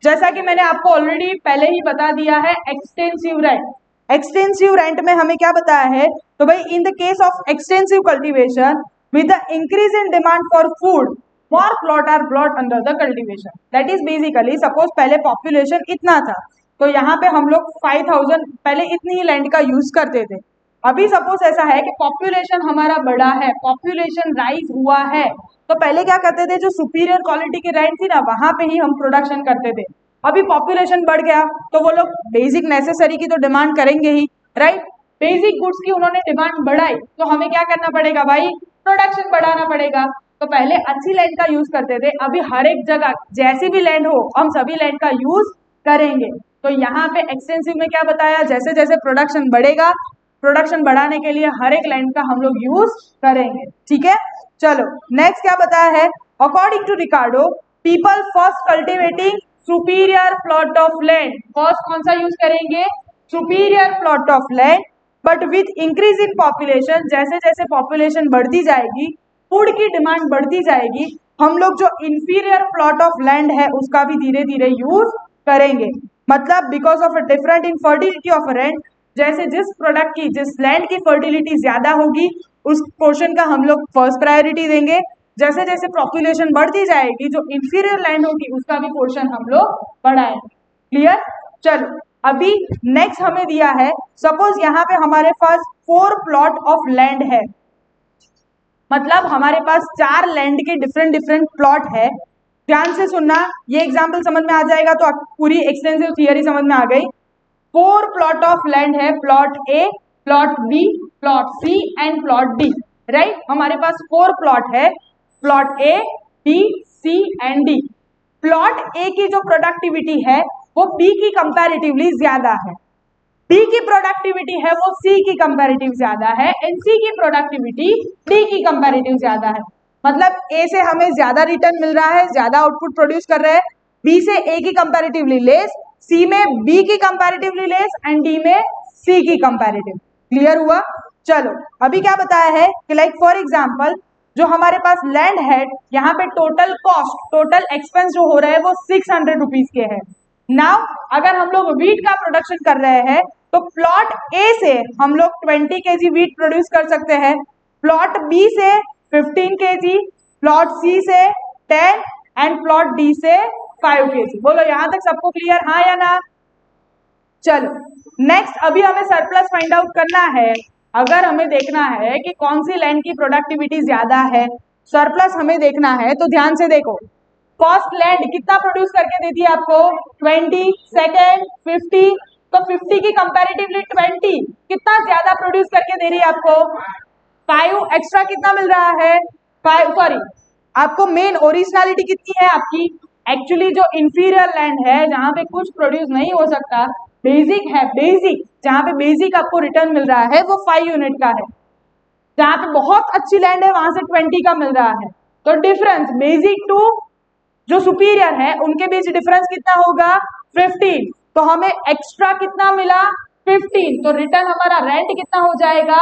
जैसा कि मैंने आपको ऑलरेडी पहले ही बता दिया है, एक्सटेंसिव रेंट, एक्सटेंसिव रेंट में हमें क्या बताया है, तो भाई in the case of extensive cultivation with the increase in demand for food more plot are brought under the cultivation, that is basically suppose पहले पॉपुलेशन इतना था तो यहाँ पे हम लोग 5000 पहले इतनी ही लैंड का यूज करते थे, अभी सपोज ऐसा है कि पॉपुलेशन हमारा बड़ा है, पॉपुलेशन राइज हुआ है, तो पहले क्या करते थे, जो सुपीरियर क्वालिटी की लैंड थी ना वहां पे ही हम प्रोडक्शन करते थे। अभी पॉपुलेशन बढ़ गया तो वो लोग बेसिक नेसेसरी की तो डिमांड करेंगे ही, राइट। बेसिक गुड्स की उन्होंने डिमांड बढ़ाई तो हमें क्या करना पड़ेगा भाई, प्रोडक्शन बढ़ाना पड़ेगा। तो पहले अच्छी लैंड का यूज करते थे, अभी हर एक जगह जैसी भी लैंड हो हम सभी लैंड का यूज करेंगे। तो यहाँ पे एक्सटेंसिव में क्या बताया, जैसे जैसे प्रोडक्शन बढ़ेगा, प्रोडक्शन बढ़ाने के लिए हर एक लैंड का हम लोग यूज करेंगे, ठीक है। चलो नेक्स्ट क्या बताया है, according to Ricardo people first cultivating superior plot of land, first कौन सा यूज करेंगे, superior plot of land, but with increase in population, जैसे जैसे पॉपुलेशन बढ़ती जाएगी, फूड की डिमांड बढ़ती जाएगी, हम लोग जो इंफीरियर प्लॉट ऑफ लैंड है उसका भी धीरे धीरे यूज करेंगे। मतलब because of a different in fertility of rent, जैसे जिस प्रोडक्ट की जिस लैंड की फर्टिलिटी ज्यादा होगी उस पोर्शन का हम लोग फर्स्ट प्रायोरिटी देंगे, जैसे जैसे पॉपुलेशन बढ़ती जाएगी जो इंफीरियर लैंड होगी उसका भी पोर्शन हम लोग बढ़ाएंगे। क्लियर। चलो अभी नेक्स्ट हमें दिया है, सपोज यहाँ पे हमारे पास 4 प्लॉट ऑफ लैंड है, मतलब हमारे पास 4 लैंड के डिफरेंट डिफरेंट प्लॉट है। ध्यान से सुनना, ये एग्जाम्पल समझ में आ जाएगा तो पूरी एक्सटेंसिव थियरी समझ में आ गई। 4 प्लॉट ऑफ लैंड है, plot A, plot B, plot C and plot D, right. हमारे पास 4 प्लॉट है, plot A, B, C and D. Plot A की जो प्रोडक्टिविटी है वो बी की कंपैरेटिवली ज्यादा है, बी की प्रोडक्टिविटी है वो सी की कंपैरेटिव ज्यादा है, एंड सी की प्रोडक्टिविटी डी की कंपैरेटिव ज्यादा है। मतलब ए से हमें ज्यादा रिटर्न मिल रहा है, ज्यादा आउटपुट प्रोड्यूस कर रहे हैं, बी से ए की कंपैरेटिवली लेस, सी में बी की कंपैरेटिवली लेस एंड डी में सी की कंपैरेटिव। क्लियर हुआ। चलो अभी क्या बताया है कि लाइक फॉर एग्जांपल जो हमारे पास लैंड है, यहाँ पे टोटल कॉस्ट, टोटल एक्सपेंस जो हो रहा है वो 600 रुपीज के है। नाउ अगर हम लोग वीट का प्रोडक्शन कर रहे हैं तो प्लॉट ए से हम लोग 20 केजी वीट प्रोड्यूस कर सकते हैं, प्लॉट बी से 15 केजी, प्लॉट सी से 10 एंड प्लॉट डी से 5 केजी। बोलो यहां तक सबको क्लियर, हाँ या ना? चलो नेक्स्ट, अभी हमें सरप्लस फाइंड आउट करना है। अगर हमें देखना है कि कौन सी लैंड की प्रोडक्टिविटी ज्यादा है, सरप्लस हमें देखना है, तो ध्यान से देखो। कॉस्ट लैंड कितना प्रोड्यूस करके देती है आपको? 20, सेकेंड 50, तो 50 की कंपैरेटिवली 20 कितना ज्यादा प्रोड्यूस करके दे रही है आपको? 5 एक्स्ट्रा कितना मिल रहा है? 5, सॉरी, आपको मेन ओरिजिनलिटी कितनी है आपकी? एक्चुअली जो इंफीरियर लैंड है जहां पे कुछ प्रोड्यूस नहीं हो सकता, बेसिक है, बेसिक जहां पे बेसिक आपको रिटर्न मिल रहा है वो 5 यूनिट का है। जहां पे बहुत अच्छी लैंड है वहां से 20 का मिल रहा है। तो डिफरेंस बेसिक टू जो सुपीरियर है उनके बीच डिफरेंस कितना होगा? 15। तो हमें एक्स्ट्रा कितना मिला? 15। तो रिटर्न हमारा रेंट कितना हो जाएगा?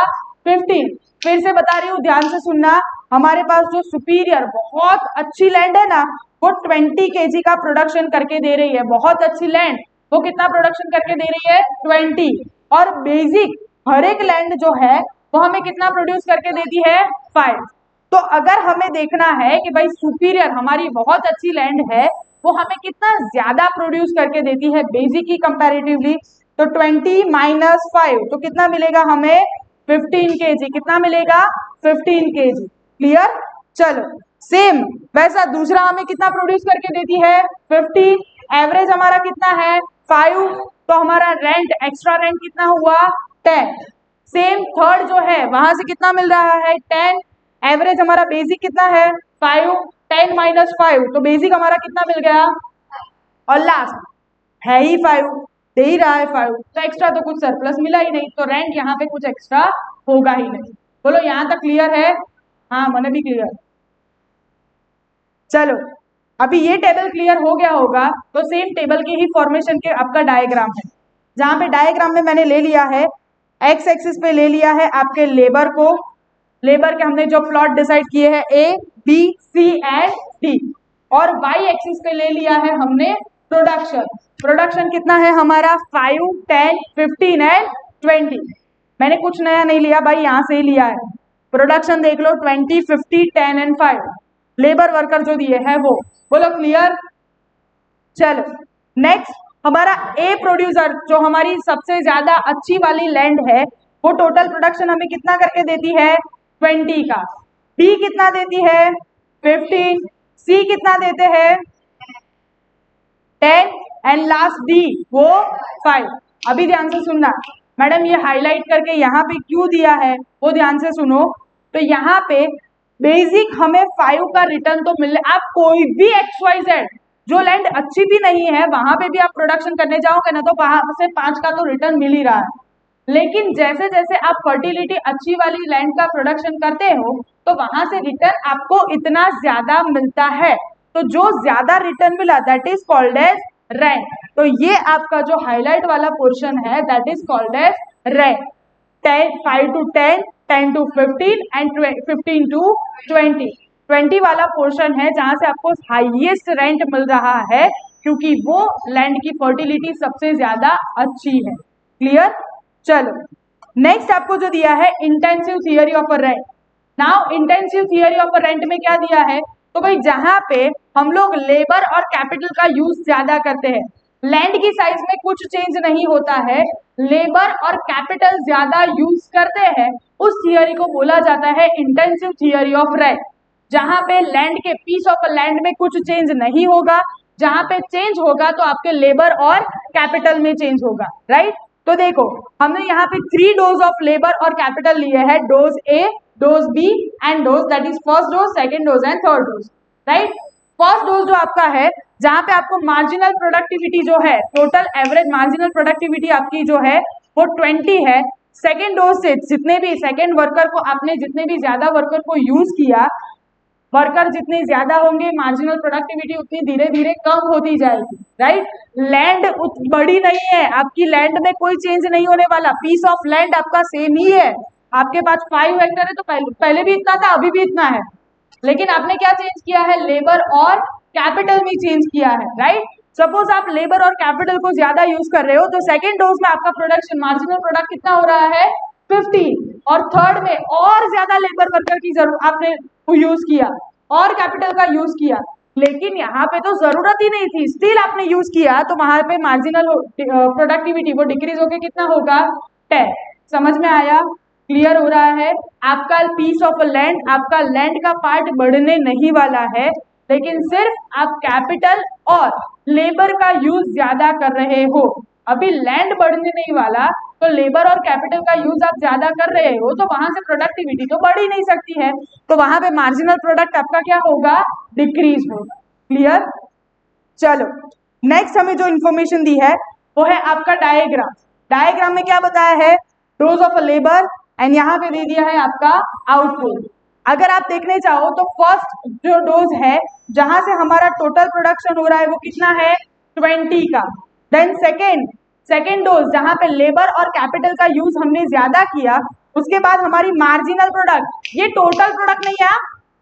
15। फिर से बता रही हूँ, ध्यान से सुनना, हमारे पास जो सुपीरियर बहुत अच्छी लैंड है ना, वो 20 केजी का प्रोडक्शन करके दे रही है। बहुत अच्छी लैंड वो कितना प्रोडक्शन करके दे रही है? 20। और बेसिक हर एक लैंड जो है वो हमें कितना प्रोड्यूस करके देती है? 5। तो अगर हमें देखना है कि भाई सुपीरियर हमारी बहुत अच्छी लैंड है, वो हमें कितना ज्यादा प्रोड्यूस करके देती है बेसिक की कंपैरेटिवली, तो 20 माइनस 5 तो कितना मिलेगा हमें? 15 केजी। कितना मिलेगा? 15 केजी। क्लियर? चलो सेम वैसा दूसरा हमें कितना प्रोड्यूस करके देती है? 50। एवरेज हमारा कितना है? 5। तो हमारा रेंट, एक्स्ट्रा रेंट कितना हुआ? 10। सेम थर्ड जो है वहां से कितना मिल रहा है? 10। एवरेज हमारा बेसिक कितना है? 5। 10 माइनस 5 तो बेसिक हमारा कितना मिल गया? और लास्ट है ही 5, दे ही रहा है 5, तो एक्स्ट्रा तो कुछ सरप्लस मिला ही नहीं, तो रेंट यहाँ पे कुछ एक्स्ट्रा होगा ही नहीं। बोलो यहां तक क्लियर है? हाँ, मैंने भी क्लियर। चलो अभी ये टेबल क्लियर हो गया होगा, तो सेम टेबल की ही फॉर्मेशन के आपका डायग्राम है, जहां पे डायग्राम में मैंने ले लिया है, एक्स एक्सिस पे ले लिया है आपके लेबर को, लेबर के हमने जो प्लॉट डिसाइड किए हैं A B C and D, और वाई एक्सिस पे ले लिया है हमने प्रोडक्शन। प्रोडक्शन कितना है हमारा? 5, 10, 15 एंड 20। मैंने कुछ नया नहीं लिया भाई, यहां से ही लिया है। प्रोडक्शन देख लो, 20, 50, 10 एंड 5। लेबर वर्कर जो दिए हैं वो। बोलो क्लियर? चलो नेक्स्ट, हमारा ए प्रोड्यूसर जो हमारी सबसे ज्यादा अच्छी वाली लैंड है, वो टोटल प्रोडक्शन हमें कितना करके देती है? 20 का। बी कितना देती है? 15। सी कितना देते हैं? 10 एंड लास्ट डी वो 5। अभी ध्यान से सुनना, मैडम ये हाईलाइट करके यहाँ पे क्यों दिया है वो ध्यान से सुनो। तो यहाँ पे बेसिक हमें 5 का रिटर्न तो मिले, आप कोई भी XYZ जो लैंड अच्छी भी नहीं है वहां पे भी आप प्रोडक्शन करने जाओगे ना, तो वहां से 5 का तो रिटर्न मिल ही रहा है। लेकिन जैसे जैसे आप फर्टिलिटी अच्छी वाली लैंड का प्रोडक्शन करते हो, तो वहां से रिटर्न आपको इतना ज्यादा मिलता है। तो जो ज्यादा रिटर्न मिला that is called as rent. तो ये आपका जो हाईलाइट वाला पोर्शन है that is called as rent. 5 to 10, 10 to 15 and 15 to 20। 20 वाला पोर्शन है जहां से आपको हाईएस्ट रेंट मिल रहा है, क्योंकि वो लैंड की फर्टिलिटी सबसे ज्यादा अच्छी है। क्लियर? चलो नेक्स्ट आपको जो दिया है intensive theory of a rent. Now intensive theory of a rent में क्या दिया है? तो भाई जहां पे हम लोग लेबर और कैपिटल का यूज ज्यादा करते हैं, लैंड की साइज में कुछ चेंज नहीं होता है, लेबर और कैपिटल ज्यादा यूज करते हैं, उस थियरी को बोला जाता है इंटेंसिव थियरी ऑफ रेंट। जहां पे लैंड के पीस ऑफ लैंड में कुछ चेंज नहीं होगा, जहां पे चेंज होगा तो आपके लेबर और कैपिटल में चेंज होगा। राइट? तो देखो हमने यहाँ पे 3 डोज ऑफ लेबर और कैपिटल लिए हैं, dose A, dose B and dose, that is first dose, second dose and third dose. Right? First dose जो आपका है जहां पे आपको मार्जिनल प्रोडक्टिविटी जो है, टोटल एवरेज मार्जिनल प्रोडक्टिविटी आपकी जो है वो 20 है। सेकेंड डोज से जितने भी सेकेंड वर्कर को आपने जितने भी ज्यादा वर्कर को यूज किया, वर्कर जितने ज्यादा होंगे मार्जिनल प्रोडक्टिविटी उतनी धीरे धीरे कम होती जाएगी। राइट? लैंड बड़ी नहीं है आपकी, लैंड में कोई चेंज नहीं होने वाला, पीस ऑफ लैंड आपका सेम ही है। आपके पास 5 हेक्टेयर है तो पहले भी इतना था, अभी भी इतना है, लेकिन आपने क्या चेंज किया है? लेबर और कैपिटल में चेंज किया है। राइट? सपोज आप लेबर और कैपिटल को ज्यादा यूज कर रहे हो तो सेकेंड डोज में आपका प्रोडक्शन मार्जिनल प्रोडक्ट कितना हो रहा है 50 और थर्ड में और ज्यादा लेबर वर्कर की जरूरत आपने यूज किया और कैपिटल का यूज किया, लेकिन यहाँ पे तो जरूरत ही नहीं थी, स्टिल आपने यूज किया तो वहां पे मार्जिनल प्रोडक्टिविटी वो डिक्रीज होके कितना होगा 10। समझ में आया? क्लियर हो रहा है? आपका पीस ऑफ लैंड, आपका लैंड का पार्ट बढ़ने नहीं वाला है, लेकिन सिर्फ आप कैपिटल और लेबर का यूज ज्यादा कर रहे हो। अभी लैंड बढ़ने नहीं वाला तो लेबर और कैपिटल का यूज आप ज्यादा कर रहे हो तो वहां से प्रोडक्टिविटी तो बढ़ ही नहीं सकती है, तो वहां पे मार्जिनल प्रोडक्ट आपका क्या होगा? डिक्रीज होगा। क्लियर? चलो नेक्स्ट हमें जो इंफॉर्मेशन दी है वो है आपका डायग्राम। डायग्राम में क्या बताया है? डोज ऑफ लेबर एंड यहाँ पे दे दिया है आपका आउटपुट। अगर आप देखने चाहो तो फर्स्ट जो डोज है जहां से हमारा टोटल प्रोडक्शन हो रहा है वो कितना है 20 का। देन सेकेंड डोज जहां पे लेबर और कैपिटल का यूज हमने ज्यादा किया, उसके बाद हमारी मार्जिनल प्रोडक्ट, ये टोटल प्रोडक्ट नहीं है,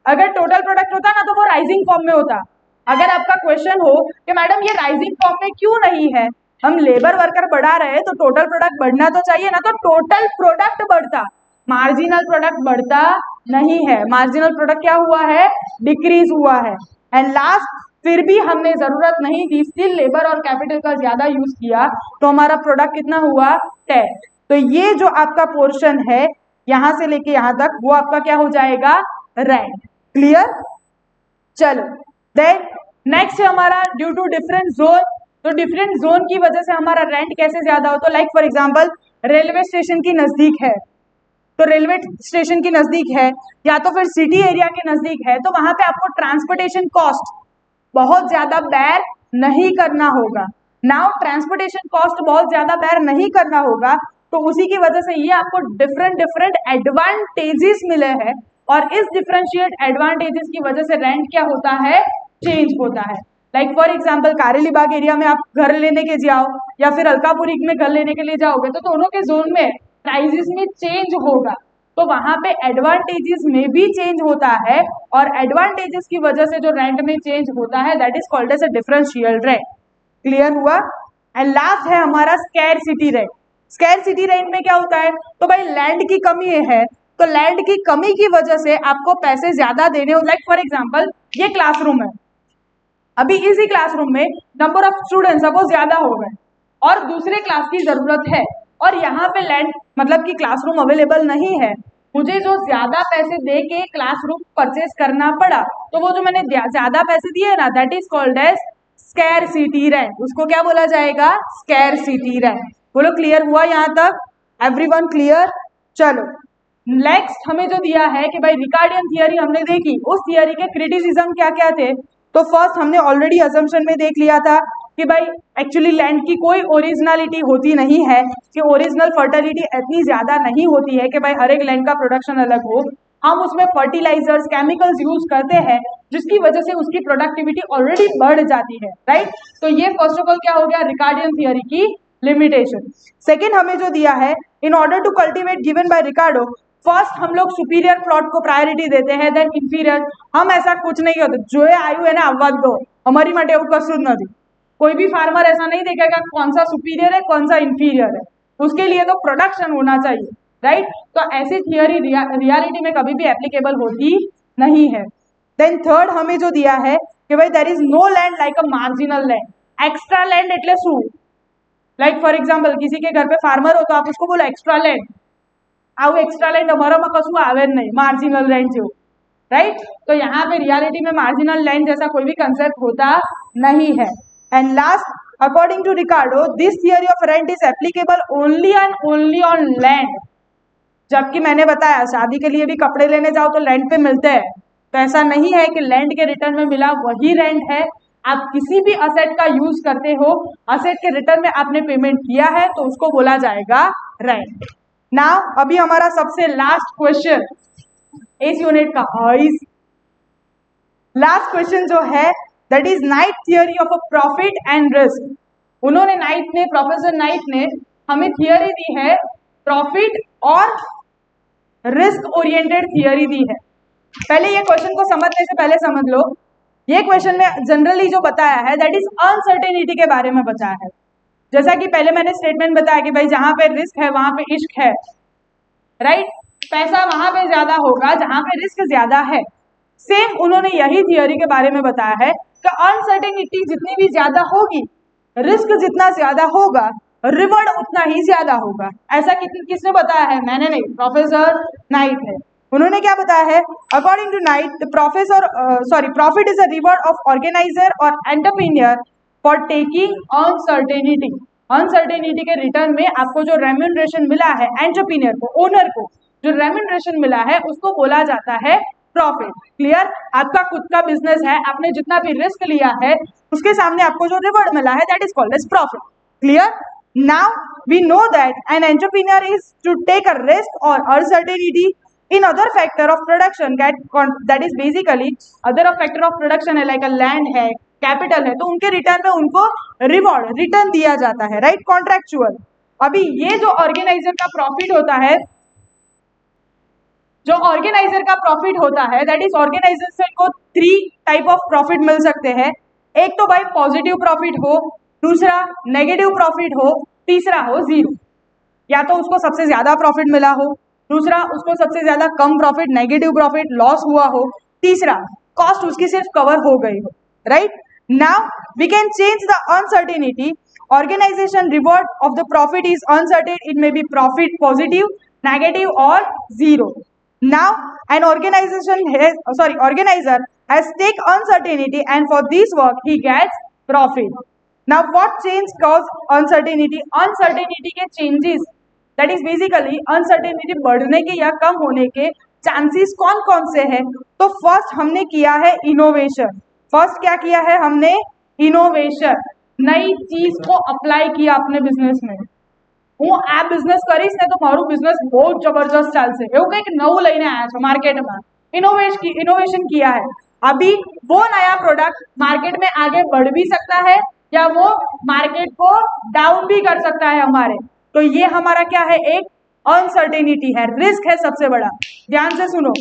अगर टोटल प्रोडक्ट होता ना तो वो राइजिंग फॉर्म में होता। अगर आपका क्वेश्चन हो कि मैडम ये राइजिंग फॉर्म में क्यों नहीं है, हम लेबर वर्कर बढ़ा रहे हैं तो टोटल प्रोडक्ट बढ़ना तो चाहिए ना, तो टोटल प्रोडक्ट बढ़ता, मार्जिनल प्रोडक्ट बढ़ता नहीं है। मार्जिनल प्रोडक्ट क्या हुआ है? डिक्रीज हुआ है। एंड लास्ट, फिर भी हमने जरूरत नहीं थी, स्टिल लेबर और कैपिटल का ज्यादा यूज किया तो हमारा प्रोडक्ट कितना हुआ 10। तो ये जो आपका पोर्शन है यहां से लेके यहां तक वो आपका क्या हो जाएगा? रेंट। क्लियर? चलो देन नेक्स्ट है हमारा ड्यू टू डिफरेंट जोन। तो डिफरेंट जोन की वजह से हमारा रेंट कैसे ज्यादा हो, तो like for example railway station की नजदीक है तो रेलवे स्टेशन की नजदीक है या तो फिर सिटी एरिया के नजदीक है तो वहां पे आपको ट्रांसपोर्टेशन कॉस्ट बहुत ज्यादा बेयर नहीं करना होगा। नाउ ट्रांसपोर्टेशन कॉस्ट बहुत ज्यादा बेयर नहीं करना होगा तो उसी की वजह से ये आपको डिफरेंट एडवांटेजेस मिले हैं और इस डिफरेंशिएट एडवांटेजेस की वजह से रेंट क्या होता है? चेंज होता है। Like for example Kareli Bagh area में आप घर लेने के जाओ या फिर अलकापुरी में घर लेने के लिए जाओगे तो दोनों के जोन में प्राइजेस में चेंज होगा, तो वहां पे एडवांटेजेस में भी चेंज होता है और एडवांटेजेस की वजह से जो रेंट में चेंज होता है that is called as a differential rent. Clear हुआ? एंड लास्ट है हमारा स्कैरसिटी रेंट। स्कैरसिटी रेंट में क्या होता है? तो भाई लैंड की कमी है तो लैंड की कमी की वजह से आपको पैसे ज्यादा देने हो। लाइक फॉर एग्जांपल ये क्लासरूम है, अभी इसी क्लासरूम में नंबर ऑफ स्टूडेंट सपोज ज्यादा हो गए और दूसरे क्लास की जरूरत है और यहाँ पे लैंड मतलब कि क्लासरूम अवेलेबल नहीं है, मुझे जो ज्यादा पैसे दे के क्लासरूम परचेज करना पड़ा तो वो जो मैंने ज्यादा पैसे दिए ना that is called as scarcity rent. उसको क्या बोला जाएगा? Scarcity rent. बोलो क्लियर हुआ यहाँ तक? Everyone clear? चलो नेक्स्ट हमें जो दिया है कि भाई रिकार्डियन थियरी हमने देखी, उस थियरी के क्रिटिसिज्म क्या क्या थे। तो फर्स्ट हमने ऑलरेडी अजम्पशन में देख लिया था कि भाई एक्चुअली लैंड की कोई ओरिजिनलिटी होती नहीं है, कि ओरिजिनल फर्टिलिटी इतनी ज्यादा नहीं होती है कि भाई हर एक लैंड का प्रोडक्शन अलग हो। हम उसमें फर्टिलाइजर्स केमिकल्स यूज करते हैं जिसकी वजह से उसकी प्रोडक्टिविटी ऑलरेडी बढ़ जाती है, राइट। तो ये फर्स्ट ऑफ ऑल क्या हो गया? रिकार्डियन थियरी की लिमिटेशन। सेकेंड हमें जो दिया है in order to cultivate given by Ricardo, first हम लोग सुपीरियर प्लॉट को प्रायोरिटी देते हैं देन इंफीरियर। हम ऐसा कुछ नहीं होता जो आयु है ना आवाज दो हमारी માટે એવું કશું જ નથી। कोई भी फार्मर ऐसा नहीं देखेगा कौन सा सुपीरियर है कौन सा इंफीरियर है, उसके लिए तो प्रोडक्शन होना चाहिए, राइट। तो ऐसी थियरी रियलिटी में कभी भी एप्लीकेबल होती नहीं है। देन थर्ड हमें जो दिया है कि भाई there is no land like a marginal land. Extra land એટલે શું? लाइक फॉर एग्जाम्पल किसी के घर पे फार्मर हो तो आप उसको बोलो एक्स्ट्रा लैंड, આવું एक्स्ट्रा लैंड અમારામાં કશું આવે જ નહીં, मार्जिनल लैंड જેવું, राइट। तो यहाँ पे रियलिटी में मार्जिनल लैंड जैसा कोई भी कंसेप्ट होता नहीं है। And last, according to Ricardo this theory of rent is applicable only and only on land. जबकि मैंने बताया शादी के लिए भी कपड़े लेने जाओ तो लैंड पे मिलते हैं, तो ऐसा नहीं है कि लैंड के रिटर्न में मिला वही रेंट है। आप किसी भी असेट का यूज करते हो, असेट के रिटर्न में आपने पेमेंट किया है तो उसको बोला जाएगा रेंट। नाउ अभी हमारा सबसे लास्ट क्वेश्चन इस यूनिट का लास्ट क्वेश्चन जो है that is night theory of a profit and risk. उन्होंने प्रोफेसर नाइट ने हमें थियरी दी है, प्रॉफिट और रिस्क ओरिएंटेड थियरी दी है। पहले ये क्वेश्चन को समझने से पहले समझ लो ये क्वेश्चन में जनरली जो बताया है दैट इज अनसर्टेनिटी के बारे में बताया है। जैसा कि पहले मैंने स्टेटमेंट बताया कि भाई जहां पे रिस्क है वहां पे इश्क है, राइट? पैसा वहां पे ज्यादा होगा जहां पे रिस्क ज्यादा है। सेम उन्होंने यही थियोरी के बारे में बताया है कि अनसर्टेनिटी जितनी भी ज्यादा होगी, रिस्क जितना ज्यादा होगा, रिवॉर्ड उतना ही ज्यादा होगा। ऐसा किसने बताया है? मैंने नहीं, प्रोफेसर नाइट ने। उन्होंने क्या बताया है? According to Knight, the profit is a reward of organiser और entrepreneur for taking uncertainty. Uncertainty के रिटर्न में आपको जो रेम्यूनरेशन मिला है, एंटरप्रेन्योर को, ओनर को जो रेम्यूनरेशन मिला है उसको बोला जाता है प्रॉफिट। क्लियर? आपका खुद का बिजनेस है, आपने जितना भी रिस्क लिया है उसके सामने आपको जो रिवॉर्ड मिला है that is called as profit. Clear? Now we know that an entrepreneur is to take a risk or uncertainty in other factor of production that is basically other factor of production है, like a land है, capital है, तो उनके return में उनको reward return दिया जाता है, राइट? कॉन्ट्रेक्चुअल। अभी ये जो ऑर्गेनाइजर का प्रॉफिट होता है, जो ऑर्गेनाइजर का प्रॉफिट होता है दैट इज ऑर्गेनाइजेशन को 3 टाइप ऑफ प्रॉफिट मिल सकते हैं। एक तो भाई पॉजिटिव प्रॉफिट हो, दूसरा नेगेटिव प्रॉफिट हो, तीसरा हो जीरो। या तो उसको सबसे ज्यादा प्रॉफिट मिला हो, दूसरा उसको सबसे ज्यादा कम प्रॉफिट, नेगेटिव प्रॉफिट, लॉस हुआ हो, तीसरा कॉस्ट उसकी सिर्फ कवर हो गई हो, right? Now we can change the uncertainty. Organization reward of the profit is uncertain, it may be profit positive, negative और zero. Now an organizer has take uncertainty and for this work he gets profit. Now what change cause uncertainty? Uncertainty के changes, that is basically uncertainty बढ़ने के या कम होने के chances कौन कौन से हैं? तो first हमने किया है innovation। first क्या किया है हमने? innovation। नई चीज को अप्लाई किया अपने बिजनेस में। હું આ બિઝનેસ કરીશ ને તો મારું બિઝનેસ બહુ જબરજસ્ત ચાલશે, એવું કંઈક નવું લઈને આવ્યા છો માર્કેટમાં, इनोवेशन किया है। अभी वो नया प्रोडक्ट मार्केट में आगे बढ़ भी सकता है या वो मार्केट को डाउन भी कर सकता है हमारे। तो ये हमारा क्या है? एक अनसर्टेनिटी है, रिस्क है सबसे बड़ा। ध्यान से सुनो,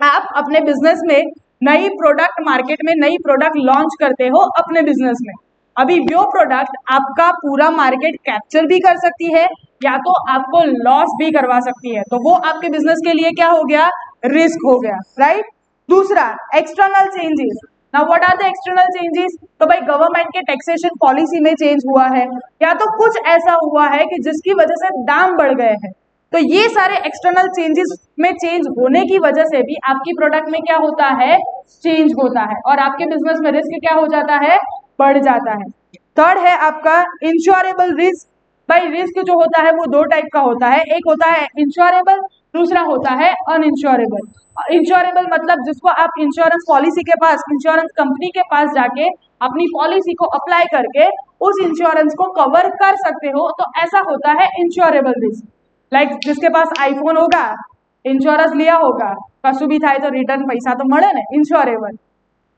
आप अपने बिजनेस में नई प्रोडक्ट मार्केट में नई प्रोडक्ट लॉन्च करते हो अपने बिजनेस में। अभी वो प्रोडक्ट आपका पूरा मार्केट कैप्चर भी कर सकती है या तो आपको लॉस भी करवा सकती है, तो वो आपके बिजनेस के लिए क्या हो गया? रिस्क हो गया, राइट? दूसरा external changes. Now what are the external changes? तो भाई गवर्नमेंट के टैक्सेशन पॉलिसी में चेंज हुआ है या तो कुछ ऐसा हुआ है कि जिसकी वजह से दाम बढ़ गए हैं। तो ये सारे एक्सटर्नल चेंजेस में चेंज होने की वजह से भी आपकी प्रोडक्ट में क्या होता है? चेंज होता है और आपके बिजनेस में रिस्क क्या हो जाता है? बढ़ जाता है। थर्ड है आपका इंश्योरेबल रिस्क। भाई रिस्क जो होता है वो 2 टाइप का होता है, एक होता है इंश्योरेबल, दूसरा होता है अनइंश्योरेबल। इंश्योरेबल मतलब जिसको आप इंश्योरेंस पॉलिसी के पास, इंश्योरेंस कंपनी के पास जाके अपनी पॉलिसी को अप्लाई करके उस इंश्योरेंस को कवर कर सकते हो, तो ऐसा होता है इंश्योरेबल रिस्क। लाइक जिसके पास आईफोन होगा, इंश्योरेंस लिया होगा, कશું भी થાય तो रिटर्न पैसा तो મળે ને, इंश्योरेबल।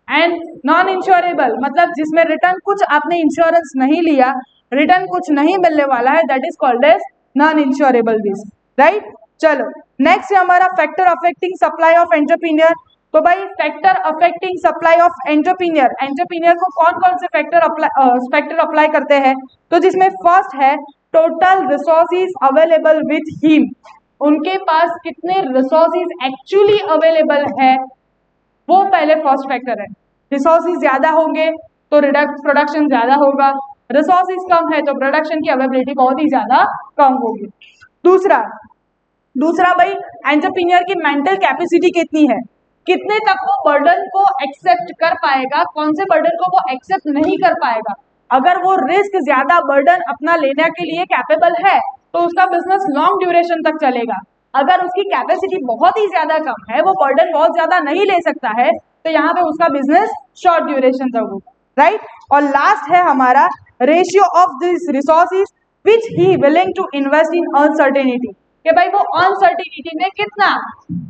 एंड नॉन इंश्योरेबल मतलब जिसमें रिटर्न कुछ आपने इंश्योरेंस नहीं लिया, रिटर्न कुछ नहीं मिलने वाला है, that is called as non insurable risk, right? चलो नेक्स्ट है हमारा factor affecting supply of entrepreneur. तो भाई factor affecting supply of entrepreneur, entrepreneur को कौन कौन से फैक्टर अप्लाई करते हैं? तो जिसमें फर्स्ट है total resources available with him. उनके पास कितने रिसोर्सेज एक्चुअली अवेलेबल है, वो पहले फर्स्ट फैक्टर है। रिसोर्सेज ज्यादा होंगे तो प्रोडक्शन ज्यादा होगा, रिसोर्सेज कम है तो प्रोडक्शन की अवेलेबिलिटी बहुत ही ज्यादा कम होगी। दूसरा भाई एंटरप्रेन्योर की मेंटल कैपेसिटी कितनी है, कितने तक वो बर्डन को एक्सेप्ट कर पाएगा, कौन से बर्डन को वो एक्सेप्ट नहीं कर पाएगा। अगर वो रिस्क ज्यादा बर्डन अपना लेने के लिए कैपेबल है तो उसका बिजनेस लॉन्ग ड्यूरेशन तक चलेगा। अगर उसकी कैपेसिटी बहुत ही ज्यादा कम है, वो बर्डन बहुत ज्यादा नहीं ले सकता है, तो यहाँ पे उसका बिजनेस शॉर्ट ड्यूरेशन तक होगा, राइट? और लास्ट है हमारा ratio of this resources which he willing to invest in uncertainty, कि भाई वो अनसर्टेनिटी में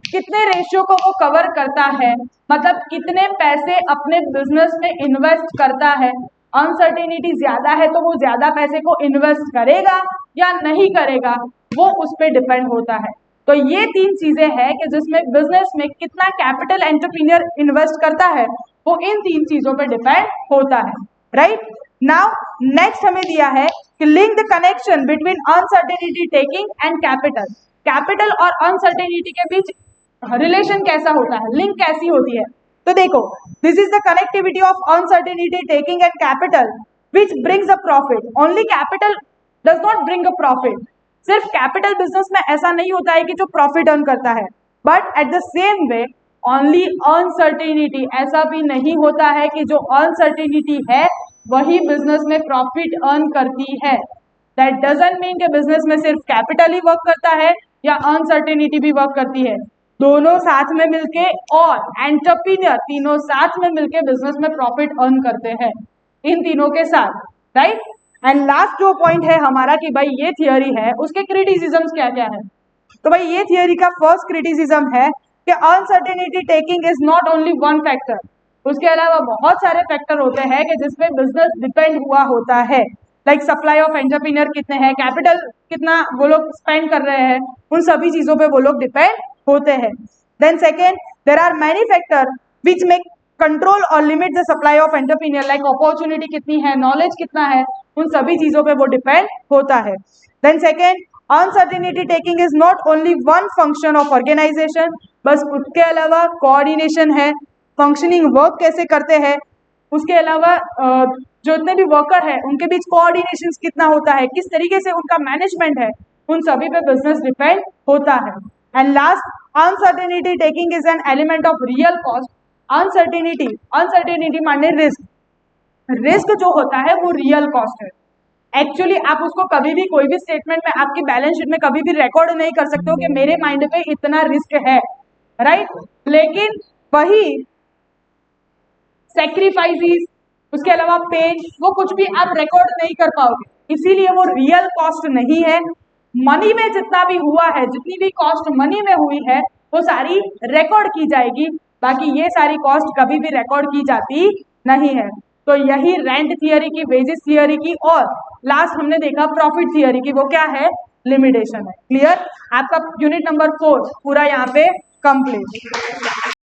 कितने रेशियो को वो कवर करता है, मतलब कितने पैसे अपने बिजनेस में इन्वेस्ट करता है। अनसर्टेनिटी ज्यादा है तो वो ज्यादा पैसे को इन्वेस्ट करेगा या नहीं करेगा, वो उस पर डिपेंड होता है। तो ये तीन चीजें हैं कि जिसमें बिजनेस में कितना कैपिटल एंटरप्रेन्योर इन्वेस्ट करता है वो इन तीन चीजों पर डिपेंड होता है, राइट। नाउ नेक्स्ट हमें दिया है कि link the connection between uncertainty taking and capital. Capital और अनसर्टेनिटी के बीच रिलेशन कैसा होता है, लिंक कैसी होती है। तो देखो, this is the connectivity of uncertainty taking and capital which brings a profit. Only capital does not bring a profit. सिर्फ कैपिटल बिजनेस में ऐसा नहीं होता है कि जो प्रॉफिट अर्न करता है, but at the same way only uncertainty, ऐसा भी नहीं होता है कि जो अनसर्टेनिटी है वही बिजनेस में प्रॉफिट अर्न करती है। दैट डजंट मीन कि बिजनेस में सिर्फ कैपिटल ही वर्क करता है या अनसर्टेनिटी भी वर्क करती है। दोनों साथ में मिलके और एंटरप्रेन्योर तीनों साथ में मिलके बिजनेस में प्रॉफिट अर्न करते हैं, इन तीनों के साथ, राइट। एंड लास्ट जो पॉइंट है हमारा कि भाई ये थियोरी है, उसके क्रिटिसिज्म्स क्या क्या है। तो भाई ये थियोरी का फर्स्ट क्रिटिसिज्म है कि uncertainty taking is not only one factor, उसके अलावा बहुत सारे फैक्टर होते हैं कि जिसपे बिजनेस डिपेंड हुआ होता है। लाइक सप्लाई ऑफ एंटरप्रेन्योर कितने हैं, कैपिटल कितना वो लोग स्पेंड कर रहे हैं, उन सभी चीजों पे वो लोग डिपेंड होते हैं। Then second, there are many factor which make control और limit the supply of entrepreneur, like opportunity कितनी है, नॉलेज कितना है, उन सभी चीजों पे वो डिपेंड होता है। Then second, uncertainty taking is not only one function of organization, बस उसके अलावा कोऑर्डिनेशन है, फंक्शनिंग वर्क कैसे करते हैं, उसके अलावा जो इतने भी वर्कर है उनके बीच कोऑर्डिनेशन कितना होता है, किस तरीके से उनका मैनेजमेंट है, उन सभी पे बिजनेस डिपेंड होता है। And last, uncertainty taking is an element of real cost. Uncertainty माने रिस्क, रिस्क जो होता है वो रियल कॉस्ट है। एक्चुअली आप उसको कभी भी कोई भी स्टेटमेंट में आपकी बैलेंस शीट में कभी भी रिकॉर्ड नहीं कर सकते हो कि मेरे माइंड पे इतना रिस्क है, राइट। लेकिन वही सैक्रिफाइसेस, उसके अलावा पेन, वो कुछ भी आप रिकॉर्ड नहीं कर पाओगे, इसीलिए वो रियल कॉस्ट नहीं है। मनी में जितना भी हुआ है, जितनी भी कॉस्ट मनी में हुई है वो सारी रिकॉर्ड की जाएगी, बाकी ये सारी कॉस्ट कभी भी रिकॉर्ड की जाती नहीं है। तो यही रेंट थियरी की, वेजेस थियरी की, और लास्ट हमने देखा प्रॉफिट थियरी की, वो क्या है, लिमिटेशन है। क्लियर, आपका यूनिट नंबर 4 पूरा यहाँ पे कंप्लीट।